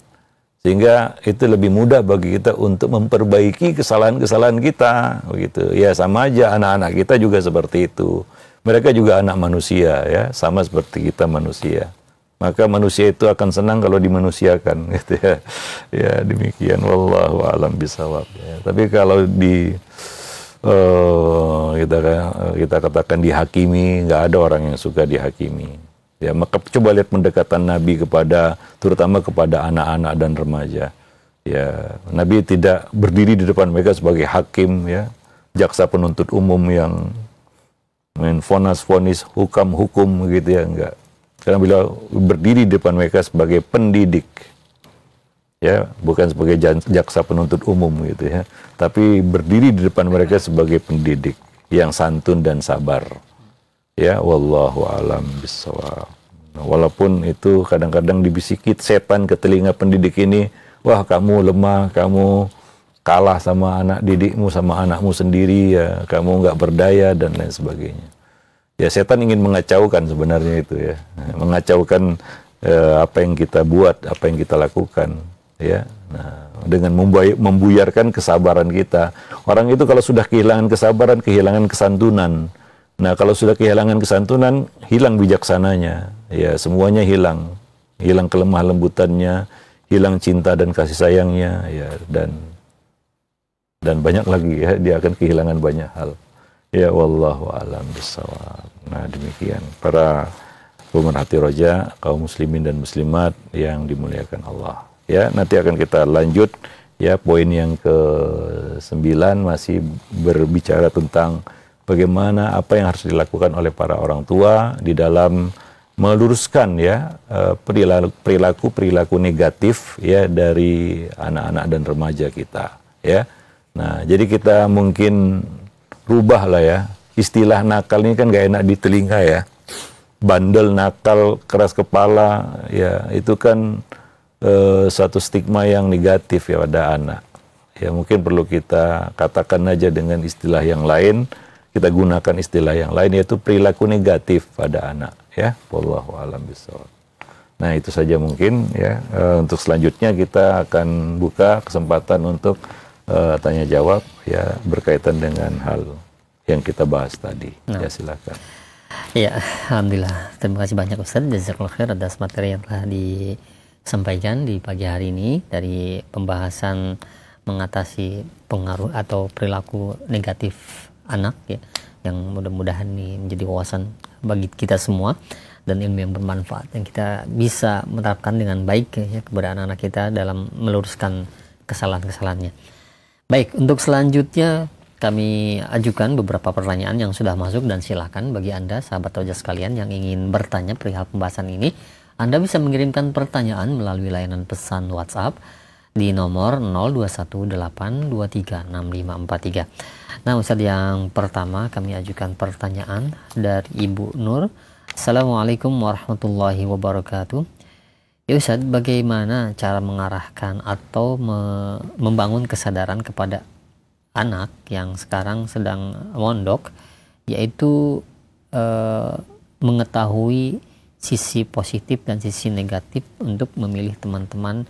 Sehingga itu lebih mudah bagi kita untuk memperbaiki kesalahan-kesalahan kita, begitu. Ya, sama aja anak-anak kita juga seperti itu. Mereka juga anak manusia, ya, sama seperti kita manusia. Maka manusia itu akan senang kalau dimanusiakan, gitu ya. Ya, demikian. Wallahu a'lam bishawab. Ya. Tapi kalau kita katakan dihakimi, nggak ada orang yang suka dihakimi. Ya, maka coba lihat pendekatan Nabi terutama kepada anak-anak dan remaja. Ya, Nabi tidak berdiri di depan mereka sebagai hakim, ya, jaksa penuntut umum yang main vonis, hukum gitu, ya, enggak. Karena beliau berdiri di depan mereka sebagai pendidik, ya, bukan sebagai jaksa penuntut umum gitu, ya, tapi berdiri di depan mereka sebagai pendidik yang santun dan sabar. Ya, wallahu alam bissawab. Walaupun itu kadang-kadang dibisiki setan ke telinga pendidik ini, wah kamu lemah, kamu kalah sama anak didikmu, sama anakmu sendiri, ya, kamu nggak berdaya dan lain sebagainya. Ya, setan ingin mengacaukan sebenarnya itu, ya, mengacaukan apa yang kita buat, apa yang kita lakukan, ya. Nah, dengan membuyarkan kesabaran kita. Orang itu kalau sudah kehilangan kesabaran, kehilangan kesantunan. Nah, kalau sudah kehilangan kesantunan, hilang bijaksananya. Ya, semuanya hilang. Hilang kelemah lembutannya, hilang cinta dan kasih sayangnya, ya, dan banyak lagi, ya, dia akan kehilangan banyak hal. Ya, wallahu a'lam bishawab. Nah, demikian para pemerhati roja, kaum muslimin dan muslimat yang dimuliakan Allah. Ya, nanti akan kita lanjut, ya, poin yang ke-9 masih berbicara tentang bagaimana apa yang harus dilakukan oleh para orang tua di dalam meluruskan, ya, perilaku negatif, ya, dari anak-anak dan remaja kita, ya. Nah, jadi kita mungkin rubah lah, ya, istilah nakal ini kan gak enak di telinga, ya. Bandel, nakal, keras kepala, ya, itu kan suatu stigma yang negatif, ya, pada anak. Ya, mungkin perlu kita katakan aja dengan istilah yang lain. Kita gunakan istilah yang lain, yaitu perilaku negatif pada anak, ya. Wallahu a'lam bishawab. Nah, itu saja mungkin, ya. Untuk selanjutnya kita akan buka kesempatan untuk tanya jawab, ya, berkaitan dengan hal yang kita bahas tadi. Nah. Ya, silakan. Ya, alhamdulillah. Terima kasih banyak Ustaz. Jazakallahu khair atas materi yang telah disampaikan di pagi hari ini dari pembahasan mengatasi pengaruh atau perilaku negatif anak, ya, yang mudah-mudahan ini menjadi wawasan bagi kita semua dan ilmu yang bermanfaat yang kita bisa menerapkan dengan baik, ya, kepada anak-anak kita dalam meluruskan kesalahan-kesalahannya. Baik, untuk selanjutnya kami ajukan beberapa pertanyaan yang sudah masuk, dan silakan bagi Anda sahabat roja sekalian yang ingin bertanya perihal pembahasan ini, Anda bisa mengirimkan pertanyaan melalui layanan pesan WhatsApp di nomor 0218236543. Nah, Ustaz, yang pertama kami ajukan pertanyaan dari Ibu Nur. Assalamualaikum warahmatullahi wabarakatuh. Ya Ustaz, bagaimana cara mengarahkan atau membangun kesadaran kepada anak yang sekarang sedang mondok, yaitu mengetahui sisi positif dan sisi negatif untuk memilih teman-teman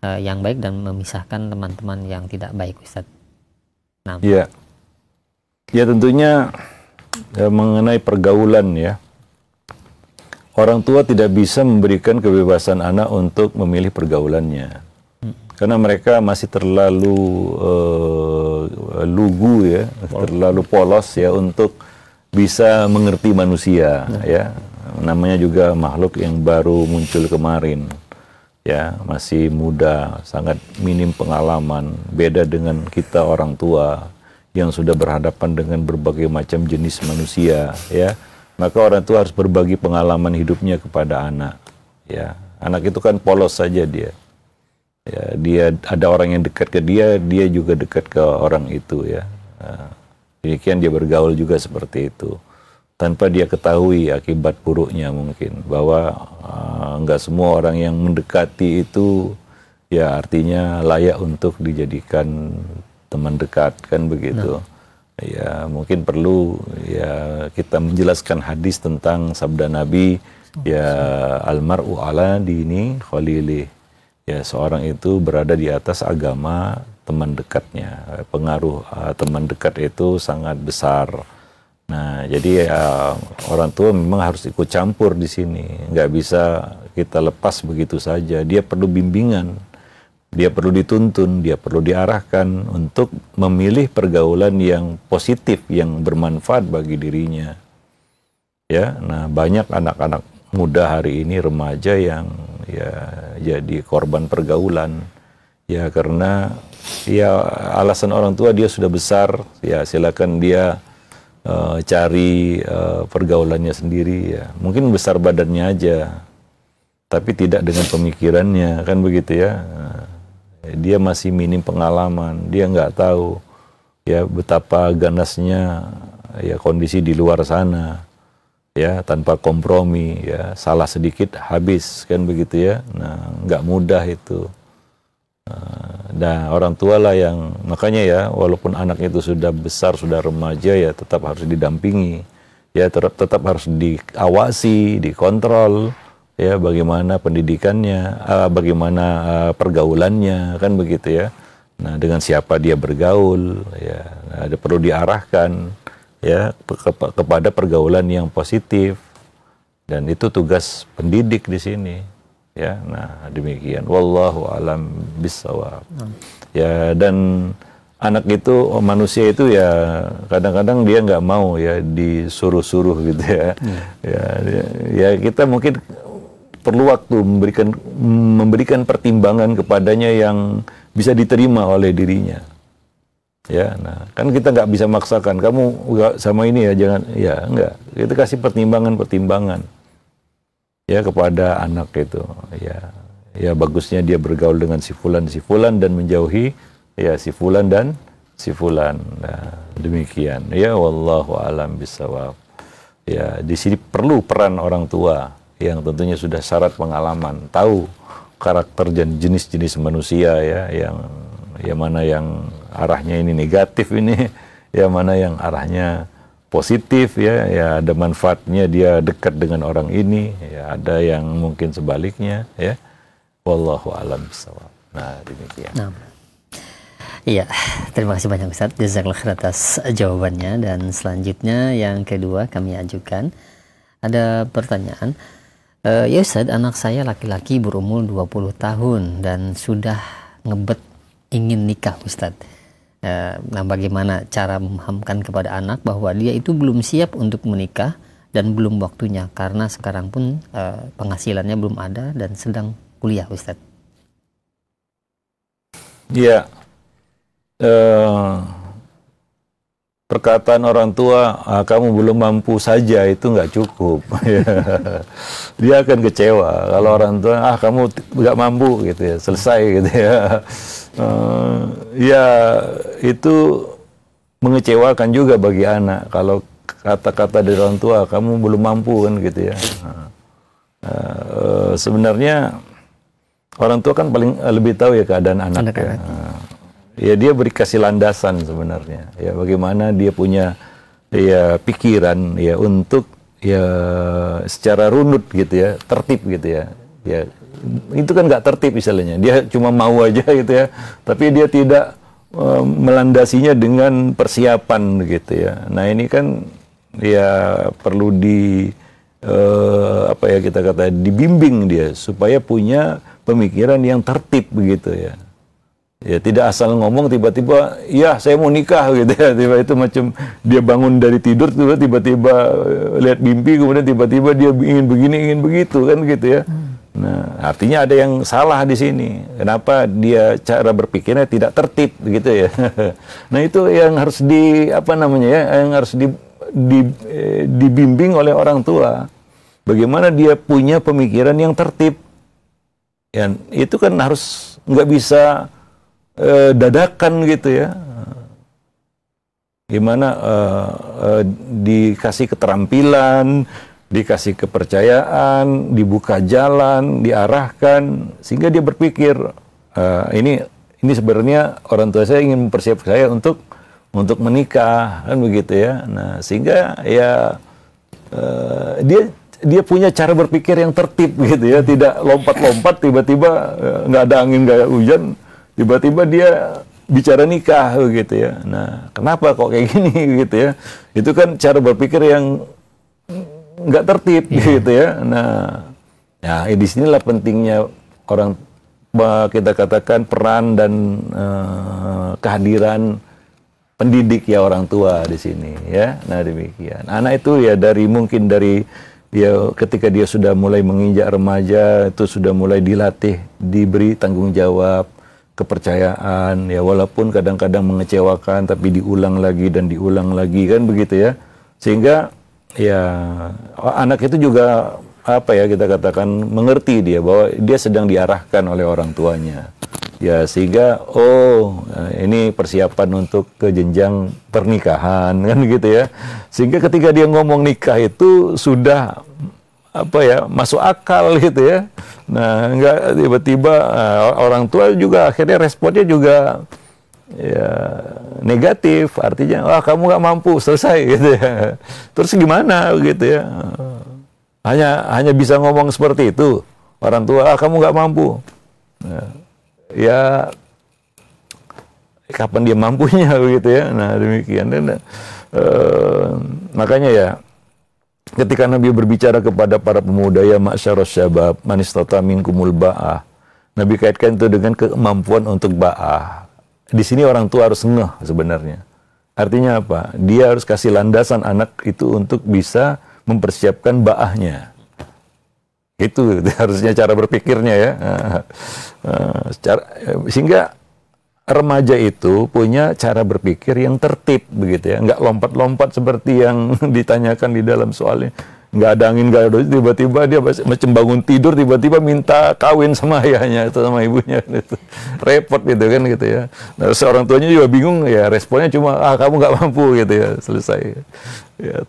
yang baik dan memisahkan teman-teman yang tidak baik, Ustaz? Nah. Ya. Ya, tentunya mengenai pergaulan, ya. Orang tua tidak bisa memberikan kebebasan anak untuk memilih pergaulannya. Karena mereka masih terlalu lugu, ya, terlalu polos, ya, untuk bisa mengerti manusia, ya. Namanya juga makhluk yang baru muncul kemarin, ya, masih muda, sangat minim pengalaman, beda dengan kita orang tua yang sudah berhadapan dengan berbagai macam jenis manusia, ya. Maka orang tua harus berbagi pengalaman hidupnya kepada anak, ya. Anak itu kan polos saja dia. Ya, dia ada orang yang dekat ke dia, dia juga dekat ke orang itu, ya. Demikian dia bergaul juga seperti itu. Tanpa dia ketahui akibat buruknya mungkin, bahwa enggak semua orang yang mendekati itu, ya, artinya layak untuk dijadikan teman dekat, kan begitu. ya mungkin perlu ya kita menjelaskan hadis tentang sabda Nabi, ya almar'u ala dini khalili. Ya seorang itu berada di atas agama teman dekatnya. Pengaruh teman dekat itu sangat besar. Nah, jadi orang tua memang harus ikut campur di sini. Nggak bisa kita lepas begitu saja. Dia perlu bimbingan, dia perlu dituntun, dia perlu diarahkan untuk memilih pergaulan yang positif, yang bermanfaat bagi dirinya. Ya, nah banyak anak-anak muda hari ini, remaja yang ya jadi korban pergaulan. Ya karena ya alasan orang tua dia sudah besar, ya silakan dia cari pergaulannya sendiri ya. Mungkin besar badannya aja, tapi tidak dengan pemikirannya, kan begitu ya. Dia masih minim pengalaman, dia nggak tahu ya betapa ganasnya ya kondisi di luar sana. Ya tanpa kompromi, ya salah sedikit habis, kan begitu ya. Nah nggak mudah itu. Nah orang tua lah yang, makanya ya walaupun anak itu sudah besar, sudah remaja, ya tetap harus didampingi, ya tetap harus diawasi, dikontrol, ya bagaimana pendidikannya, bagaimana pergaulannya, kan begitu ya. Nah dengan siapa dia bergaul, ya ada perlu diarahkan ya kepada pergaulan yang positif, dan itu tugas pendidik di sini. Ya, nah demikian. Wallahu alam bissawab. Ya dan anak itu, manusia itu ya kadang-kadang dia nggak mau ya disuruh-suruh gitu ya. Ya kita mungkin perlu waktu memberikan pertimbangan kepadanya yang bisa diterima oleh dirinya. Ya, nah kan kita nggak bisa maksakan kamu nggak sama ini ya, jangan ya, enggak. Kita kasih pertimbangan ya kepada anak itu. Ya bagusnya dia bergaul dengan si fulan dan menjauhi ya si fulan dan si fulan. Nah, demikian. Ya wallahu alam bisawab. Ya di sini perlu peran orang tua yang tentunya sudah syarat pengalaman, tahu karakter dan jenis-jenis manusia ya, yang mana yang arahnya ini negatif ini, ya mana yang arahnya positif ya, ya ada manfaatnya dia dekat dengan orang ini, ya ada yang mungkin sebaliknya ya. Wallahu a'lam bishawab. Nah, demikian. Nah. Iya, terima kasih banyak Ustaz. Jazakallahu khair atas jawabannya. Dan selanjutnya yang kedua kami ajukan, ada pertanyaan. Ya Ustaz, anak saya laki-laki berumur 20 tahun dan sudah ngebet ingin nikah Ustaz. Nah bagaimana cara memahamkan kepada anak bahwa dia itu belum siap untuk menikah dan belum waktunya, karena sekarang pun penghasilannya belum ada dan sedang kuliah Ustaz. Iya, perkataan orang tua, kamu belum mampu saja itu nggak cukup. Dia akan kecewa kalau orang tua, kamu nggak mampu gitu ya, selesai gitu ya. Ya itu mengecewakan juga bagi anak kalau kata-kata dari orang tua, kamu belum mampu kan gitu ya. Sebenarnya orang tua kan paling lebih tahu ya keadaan anak ya. Ya dia beri kasih landasan sebenarnya. Ya bagaimana dia punya ya pikiran ya untuk ya secara runut gitu ya, tertib gitu ya. Ya itu kan nggak tertib istilahnya. Dia cuma mau aja gitu ya, tapi dia tidak melandasinya dengan persiapan gitu ya. Nah ini kan ya perlu apa ya kita kata dibimbing dia supaya punya pemikiran yang tertib begitu ya. Ya tidak asal ngomong tiba-tiba, ya saya mau nikah gitu ya. Tiba itu macam dia bangun dari tidur tiba-tiba lihat mimpi, kemudian tiba-tiba dia ingin begini ingin begitu kan gitu ya. Nah artinya ada yang salah di sini. Kenapa dia cara berpikirnya tidak tertib gitu ya. Nah itu yang harus yang harus dibimbing oleh orang tua. Bagaimana dia punya pemikiran yang tertib. Ya, itu kan harus nggak bisa dadakan gitu ya. Gimana dikasih keterampilan, dikasih kepercayaan, dibuka jalan, diarahkan sehingga dia berpikir ini sebenarnya orang tua saya ingin mempersiapkan saya untuk untuk menikah, kan begitu ya. Nah, sehingga ya dia punya cara berpikir yang tertib gitu ya, tidak lompat-lompat tiba-tiba nggak ada angin nggak ada hujan, tiba-tiba dia bicara nikah gitu ya. Nah, kenapa kok kayak gini gitu ya? Itu kan cara berpikir yang nggak tertib gitu ya. Nah, ya di sinilah pentingnya orang, kita katakan peran dan kehadiran pendidik ya, orang tua di sini ya. Nah, demikian. Anak itu ya mungkin dari ya ketika dia sudah mulai menginjak remaja itu sudah mulai dilatih, diberi tanggung jawab, kepercayaan ya, walaupun kadang-kadang mengecewakan tapi diulang lagi dan diulang lagi, kan begitu ya. Sehingga ya anak itu juga apa ya, kita katakan mengerti dia bahwa dia sedang diarahkan oleh orang tuanya. Ya, sehingga ini persiapan untuk ke jenjang pernikahan, kan gitu ya. Sehingga ketika dia ngomong nikah itu sudah apa ya, masuk akal gitu ya. Nah, enggak tiba-tiba orang tua juga akhirnya responnya juga ya negatif, artinya wah kamu nggak mampu, selesai gitu ya. Terus gimana gitu ya. Hanya bisa ngomong seperti itu orang tua, kamu nggak mampu. Nah, ya kapan dia mampunya begitu ya. Nah, demikian. Makanya ya ketika Nabi berbicara kepada para pemuda, ya ma'syarus syabab man istata minkumul ba'ah, Nabi kaitkan itu dengan kemampuan untuk ba'ah. Di sini orang tua harus ngeh sebenarnya. Artinya apa? Dia harus kasih landasan anak itu untuk bisa mempersiapkan ba'ahnya. Itu harusnya cara berpikirnya ya. Sehingga remaja itu punya cara berpikir yang tertib begitu ya, nggak lompat-lompat seperti yang ditanyakan di dalam soalnya. Nggak ada angin, nggak ada, tiba-tiba dia macam bangun tidur tiba-tiba minta kawin sama ayahnya atau sama ibunya gitu. Repot gitu kan gitu ya. Nah, seorang tuanya juga bingung ya, responnya cuma kamu nggak mampu gitu ya, selesai ya.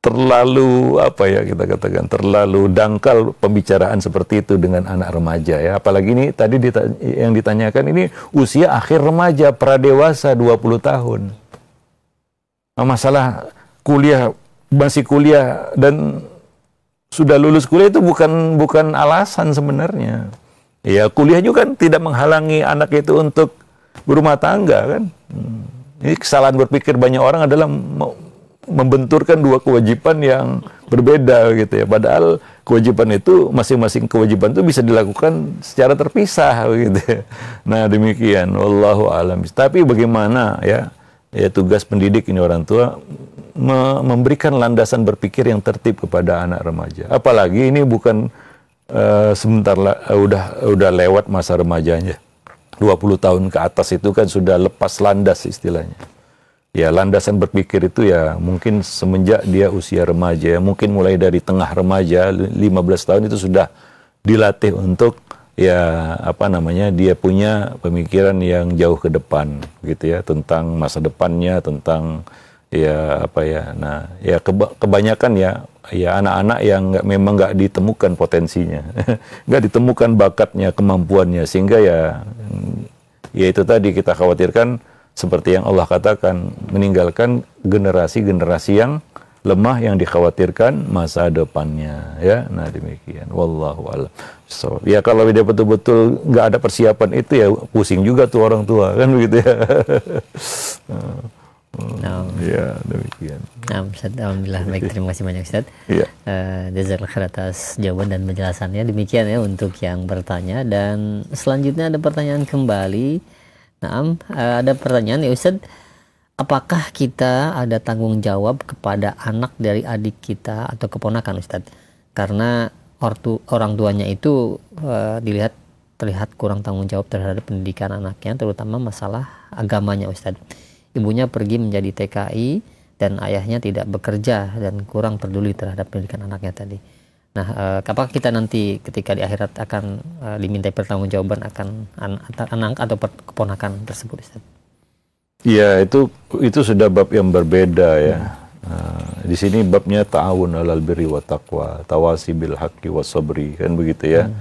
Terlalu apa ya, kita katakan terlalu dangkal pembicaraan seperti itu dengan anak remaja ya. Apalagi ini tadi yang ditanyakan ini usia akhir remaja, pradewasa 20 tahun. Nah, masalah kuliah, masih kuliah dan sudah lulus kuliah itu bukan alasan sebenarnya. Ya, kuliah juga kan tidak menghalangi anak itu untuk berumah tangga kan. Ini kesalahan berpikir banyak orang adalah membenturkan dua kewajiban yang berbeda gitu ya. Padahal kewajiban itu, masing-masing kewajiban itu bisa dilakukan secara terpisah gitu ya. Nah, demikian. Wallahu a'lam. Tapi bagaimana ya tugas pendidik ini, orang tua memberikan landasan berpikir yang tertib kepada anak remaja. Apalagi ini bukan sebentar udah lewat masa remajanya. 20 tahun ke atas itu kan sudah lepas landas istilahnya. Ya, landasan berpikir itu ya mungkin semenjak dia usia remaja, mungkin mulai dari tengah remaja, 15 tahun itu sudah dilatih untuk ya apa namanya, dia punya pemikiran yang jauh ke depan gitu ya, tentang masa depannya, tentang ya apa ya. Nah, ya kebanyakan ya anak-anak yang memang nggak ditemukan potensinya, nggak ditemukan bakatnya, kemampuannya, sehingga ya itu tadi kita khawatirkan seperti yang Allah katakan, meninggalkan generasi-generasi yang lemah yang dikhawatirkan masa depannya ya. Nah, demikian. Wallahu a'lam. So, ya kalau dia betul-betul nggak ada persiapan itu ya pusing juga tuh orang tua kan begitu ya. Ya, demikian. Alhamdulillah, baik, terima kasih banyak Ustaz. Iya. Jazakallahu khair atas jawaban dan penjelasannya. Demikian ya untuk yang bertanya, dan selanjutnya ada pertanyaan kembali. Nah, ada pertanyaan ya Ustaz, apakah kita ada tanggung jawab kepada anak dari adik kita atau keponakan Ustaz? Karena orang tuanya itu terlihat kurang tanggung jawab terhadap pendidikan anaknya, terutama masalah agamanya Ustaz. Ibunya pergi menjadi TKI dan ayahnya tidak bekerja dan kurang peduli terhadap pendidikan anaknya tadi. Nah, apakah kita nanti ketika di akhirat akan dimintai pertanggungjawaban akan anak atau keponakan tersebut, Ustaz? Iya, itu sudah bab yang berbeda ya. Di sini babnya ta'awun 'alal birri wa taqwa, tawasi bil haqqi was sabri, kan begitu ya.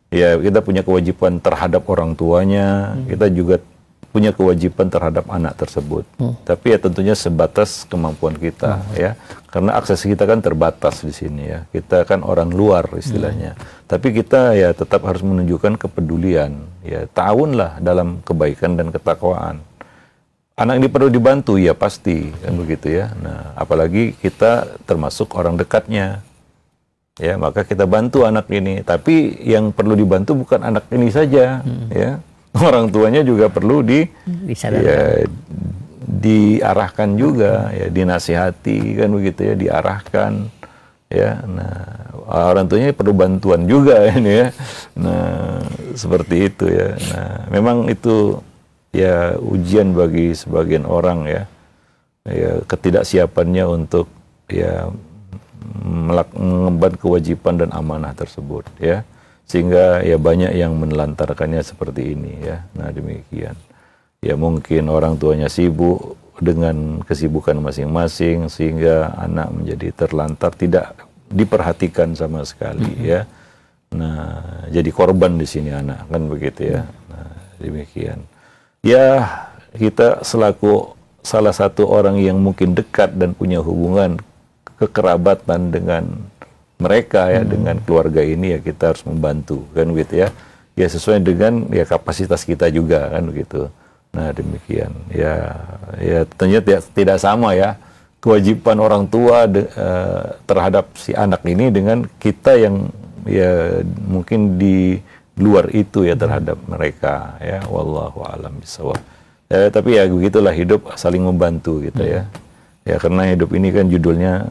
Ya, kita punya kewajiban terhadap orang tuanya, kita juga punya kewajiban terhadap anak tersebut. Tapi ya tentunya sebatas kemampuan kita ya. Karena akses kita kan terbatas di sini ya. Kita kan orang luar istilahnya. Tapi kita ya tetap harus menunjukkan kepedulian ya, ta'awunlah dalam kebaikan dan ketakwaan. Anak ini perlu dibantu ya pasti kan begitu ya. Nah, apalagi kita termasuk orang dekatnya. Ya, maka kita bantu anak ini. Tapi yang perlu dibantu bukan anak ini saja ya. Orang tuanya juga perlu diarahkan juga, ya, dinasihati kan begitu ya, diarahkan ya. Nah, orang tuanya perlu bantuan juga ini ya. Nah, seperti itu ya. Nah, memang itu ya ujian bagi sebagian orang ya. Ya, ketidaksiapannya untuk ya mengemban kewajiban dan amanah tersebut ya. Sehingga ya banyak yang menelantarkannya seperti ini ya. Nah, demikian. Ya mungkin orang tuanya sibuk dengan kesibukan masing-masing sehingga anak menjadi terlantar, tidak diperhatikan sama sekali ya. Nah, jadi korban di sini anak kan begitu ya. Nah, demikian. Ya, kita selaku salah satu orang yang mungkin dekat dan punya hubungan kekerabatan dengan mereka ya, dengan keluarga ini ya, kita harus membantu kan begitu ya. Ya sesuai dengan ya kapasitas kita juga kan begitu. Nah, demikian. Ya ternyata tidak sama ya kewajiban orang tua terhadap si anak ini dengan kita yang ya mungkin di luar itu ya terhadap mereka ya. Wallahu a'lam bishawab. Tapi ya begitulah hidup, saling membantu gitu ya. Ya karena hidup ini kan judulnya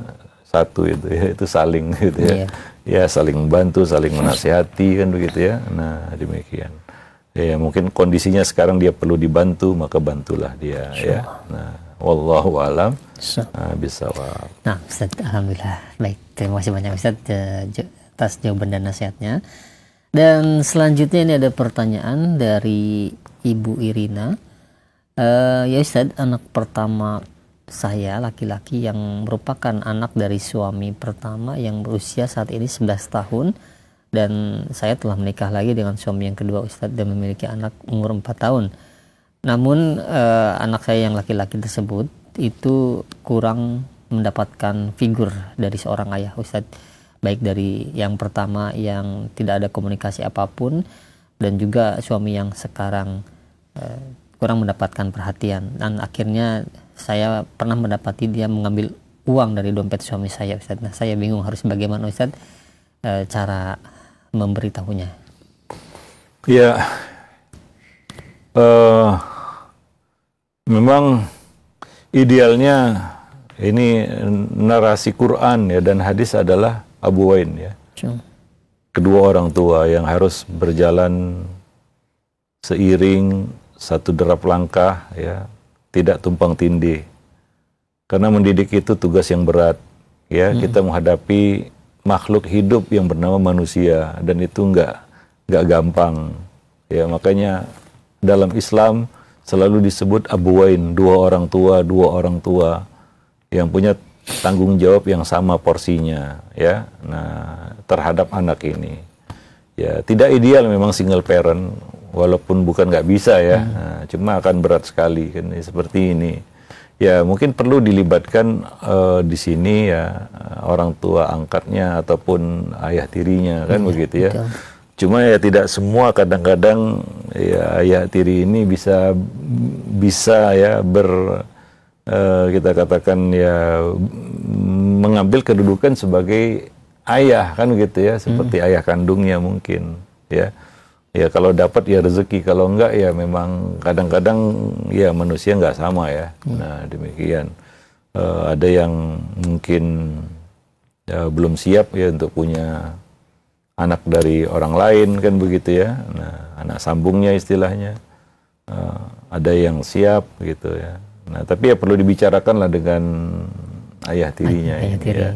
satu itu ya, itu saling gitu ya. Ya saling membantu, saling menasihati kan begitu ya. Nah, demikian. Ya mungkin kondisinya sekarang dia perlu dibantu, maka bantulah dia ya. Nah, wallahu alam bisawab. Nah, Ustaz, alhamdulillah. Baik, terima kasih banyak Ustaz atas jawaban dan nasihatnya. Dan selanjutnya ini ada pertanyaan dari Ibu Irina. Ya Ustaz, anak pertama saya laki-laki yang merupakan anak dari suami pertama yang berusia saat ini 11 tahun, dan saya telah menikah lagi dengan suami yang kedua Ustadz dan memiliki anak umur 4 tahun. Namun anak saya yang laki-laki tersebut itu kurang mendapatkan figur dari seorang ayah Ustadz, baik dari yang pertama yang tidak ada komunikasi apapun, dan juga suami yang sekarang kurang mendapatkan perhatian. Dan akhirnya saya pernah mendapati dia mengambil uang dari dompet suami saya Ustadz. Nah, saya bingung harus bagaimana Ustadz cara memberitahunya. Ya, memang idealnya ini narasi Quran ya dan hadis adalah abuwain ya. Kedua orang tua yang harus berjalan seiring satu derap langkah ya, tidak tumpang tindih. Karena mendidik itu tugas yang berat ya. Kita menghadapi makhluk hidup yang bernama manusia, dan itu nggak gampang ya. Makanya dalam Islam selalu disebut abuwain, dua orang tua yang punya tanggung jawab yang sama porsinya ya. Nah, terhadap anak ini ya, tidak ideal memang single parent, walaupun bukan nggak bisa ya. Nah, cuma akan berat sekali kan seperti ini. Ya mungkin perlu dilibatkan di sini ya orang tua angkatnya ataupun ayah tirinya kan begitu ya. Betul. Cuma ya tidak semua, kadang-kadang ya ayah tiri ini bisa ya kita katakan ya mengambil kedudukan sebagai ayah kan gitu ya, seperti ayah kandungnya mungkin ya. Ya kalau dapat ya rezeki, kalau enggak ya memang kadang-kadang ya manusia enggak sama ya. Nah, demikian. Ada yang mungkin ya, belum siap ya untuk punya anak dari orang lain kan begitu ya. Nah, anak sambungnya istilahnya. Ada yang siap gitu ya. Nah, tapi ya perlu dibicarakan lah dengan ayah tirinya ini ya.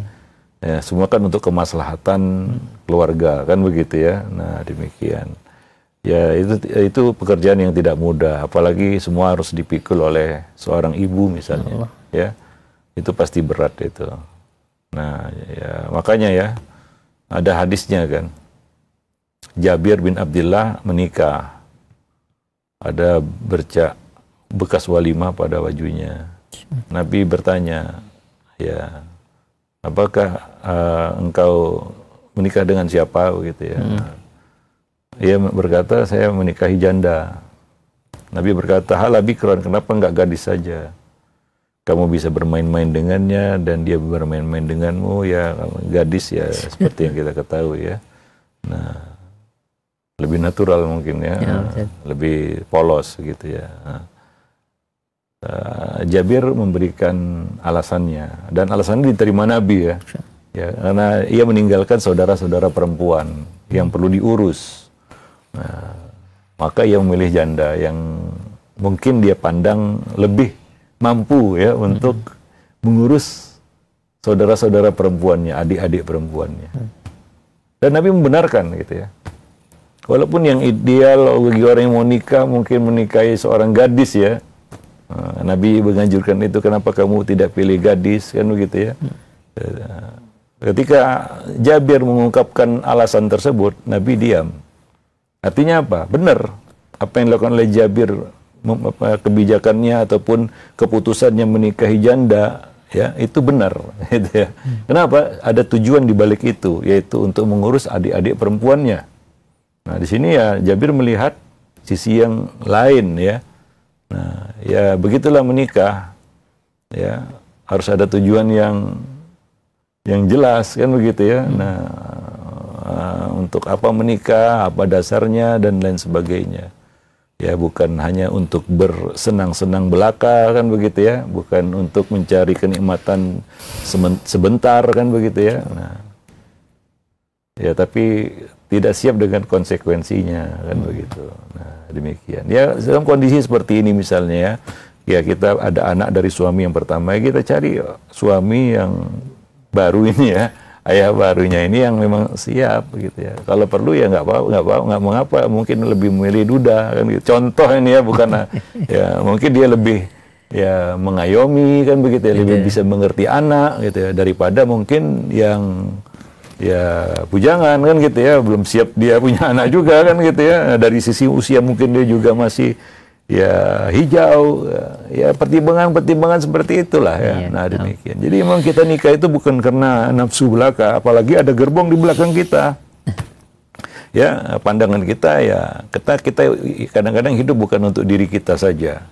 Ya, semua kan untuk kemaslahatan keluarga kan begitu ya. Nah, demikian. Ya itu pekerjaan yang tidak mudah, apalagi semua harus dipikul oleh seorang ibu misalnya, ya itu pasti berat itu. Nah ya makanya ya ada hadisnya kan, Jabir bin Abdullah menikah, ada bercak bekas walimah pada bajunya. Nabi bertanya, ya, apakah engkau menikah dengan siapa, begitu ya? Ia berkata, saya menikahi janda. Nabi berkata, hala bikron, kenapa enggak gadis saja? Kamu bisa bermain-main dengannya dan dia bermain-main denganmu, ya gadis ya seperti yang kita ketahui ya. Nah, lebih natural mungkin ya, lebih polos gitu ya. Jabir memberikan alasannya, dan alasannya diterima Nabi ya. Ya, karena ia meninggalkan saudara-saudara perempuan yang perlu diurus. Nah, maka ia memilih janda yang mungkin dia pandang lebih mampu ya untuk mengurus saudara-saudara perempuannya, adik-adik perempuannya. Dan Nabi membenarkan gitu ya. Walaupun yang ideal bagi orang yang mau nikah mungkin menikahi seorang gadis ya. Nabi menganjurkan itu, kenapa kamu tidak pilih gadis, kan begitu ya. Ketika Jabir mengungkapkan alasan tersebut, Nabi diam. Artinya apa? Benar apa yang dilakukan oleh Jabir, kebijakannya ataupun keputusannya menikahi janda, ya itu benar. Gitu ya. Kenapa? Ada tujuan di balik itu, yaitu untuk mengurus adik-adik perempuannya. Nah di sini ya Jabir melihat sisi yang lain ya. Nah ya begitulah menikah, ya harus ada tujuan yang jelas kan begitu ya. Nah untuk apa menikah, apa dasarnya dan lain sebagainya. Ya bukan hanya untuk bersenang-senang belaka kan begitu ya, bukan untuk mencari kenikmatan sebentar kan begitu ya. Nah, ya tapi tidak siap dengan konsekuensinya kan begitu. Nah demikian. Ya dalam kondisi seperti ini misalnya ya kita ada anak dari suami yang pertama, ya kita cari suami yang baru ini ya. Ayah barunya ini yang memang siap gitu ya. Kalau perlu ya nggak mengapa, mungkin lebih memilih duda kan gitu. Contoh ini ya, bukan ya mungkin dia lebih ya mengayomi kan begitu ya, lebih bisa mengerti anak gitu ya, daripada mungkin yang ya bujangan kan gitu ya, belum siap dia punya anak juga kan gitu ya. Dari sisi usia mungkin dia juga masih ya hijau, ya pertimbangan-pertimbangan seperti itulah ya. Nah demikian. Jadi memang kita nikah itu bukan karena nafsu belaka, apalagi ada gerbong di belakang kita. Ya pandangan kita ya kita kadang-kadang hidup bukan untuk diri kita saja,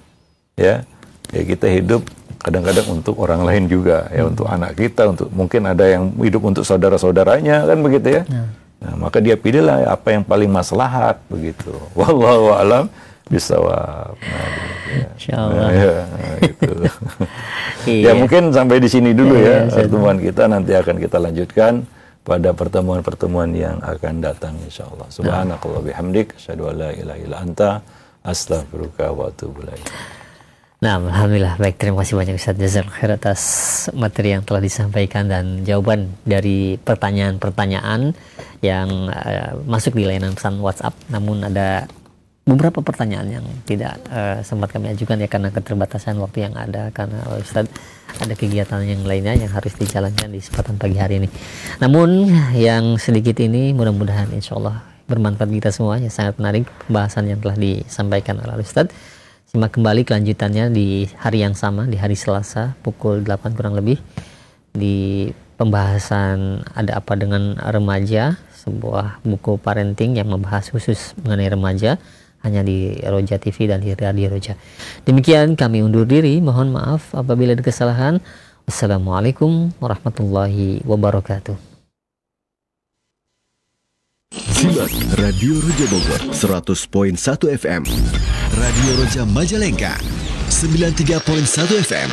ya kita hidup kadang-kadang untuk orang lain juga, ya untuk anak kita, untuk mungkin ada yang hidup untuk saudara-saudaranya kan begitu ya. Nah, maka dia pilihlah apa yang paling maslahat begitu. Wallahu a'lam bisawab. Insyaallah. Gitu. Ya mungkin sampai di sini dulu ya pertemuan kita, nanti akan kita lanjutkan pada pertemuan-pertemuan yang akan datang insyaallah. Subhanakallah bihamdik, asyhadu an la ilaha illa anta, astaghfiruka wa atubu ilaik. Nah, alhamdulillah, baik, terima kasih banyak Ustaz Jazakallahu khair atas materi yang telah disampaikan dan jawaban dari pertanyaan-pertanyaan yang masuk di layanan pesan WhatsApp. Namun ada beberapa pertanyaan yang tidak sempat kami ajukan ya karena keterbatasan waktu yang ada, karena Ustaz ada kegiatan yang lainnya yang harus dijalankan di kesempatan pagi hari ini. Namun yang sedikit ini mudah-mudahan insya Allah bermanfaat kita semua. Ya, sangat menarik pembahasan yang telah disampaikan oleh Ustaz. Simak kembali kelanjutannya di hari yang sama, di hari Selasa pukul 8 kurang lebih, di pembahasan Ada Apa Dengan Remaja, sebuah buku parenting yang membahas khusus mengenai remaja, hanya di Roja TV dan di Radio Roja. Demikian kami undur diri, mohon maaf apabila ada kesalahan. Wassalamualaikum warahmatullahi wabarakatuh. Simak Radio Roja Bogor 100.1 FM, Radio Roja Majalengka 93.1 FM.